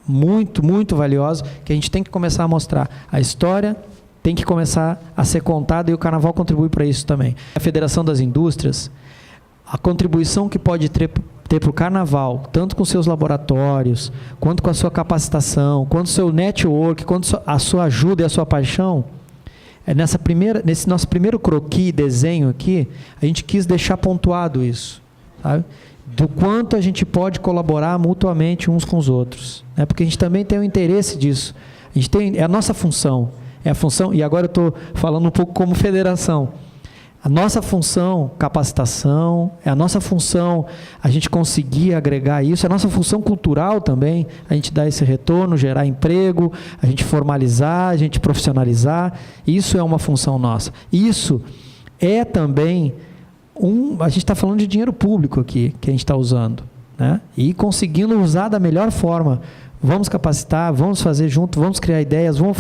muito, muito valiosos que a gente tem que começar a mostrar. A história tem que começar a ser contada e o Carnaval contribui para isso também. A Federação das Indústrias, a contribuição que pode ter para o Carnaval, tanto com seus laboratórios, quanto com a sua capacitação, quanto o seu network, quanto a sua ajuda e a sua paixão, nesse nosso primeiro croquis, desenho aqui, a gente quis deixar pontuado isso, sabe? Do quanto a gente pode colaborar mutuamente uns com os outros, né? Porque a gente também tem o interesse disso. É a nossa função. É a função, e agora eu estou falando um pouco como federação. A nossa função, capacitação, é a nossa função a gente conseguir agregar isso, é a nossa função cultural também, a gente dar esse retorno, gerar emprego, a gente formalizar, a gente profissionalizar, isso é uma função nossa. Isso é também a gente está falando de dinheiro público aqui, que a gente está usando, né? E conseguindo usar da melhor forma. Vamos capacitar, vamos fazer junto, vamos criar ideias, vamos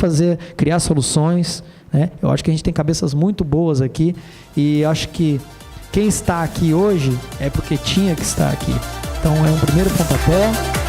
criar soluções, né? Eu acho que a gente tem cabeças muito boas aqui e acho que quem está aqui hoje é porque tinha que estar aqui. Então é um primeiro pontapé.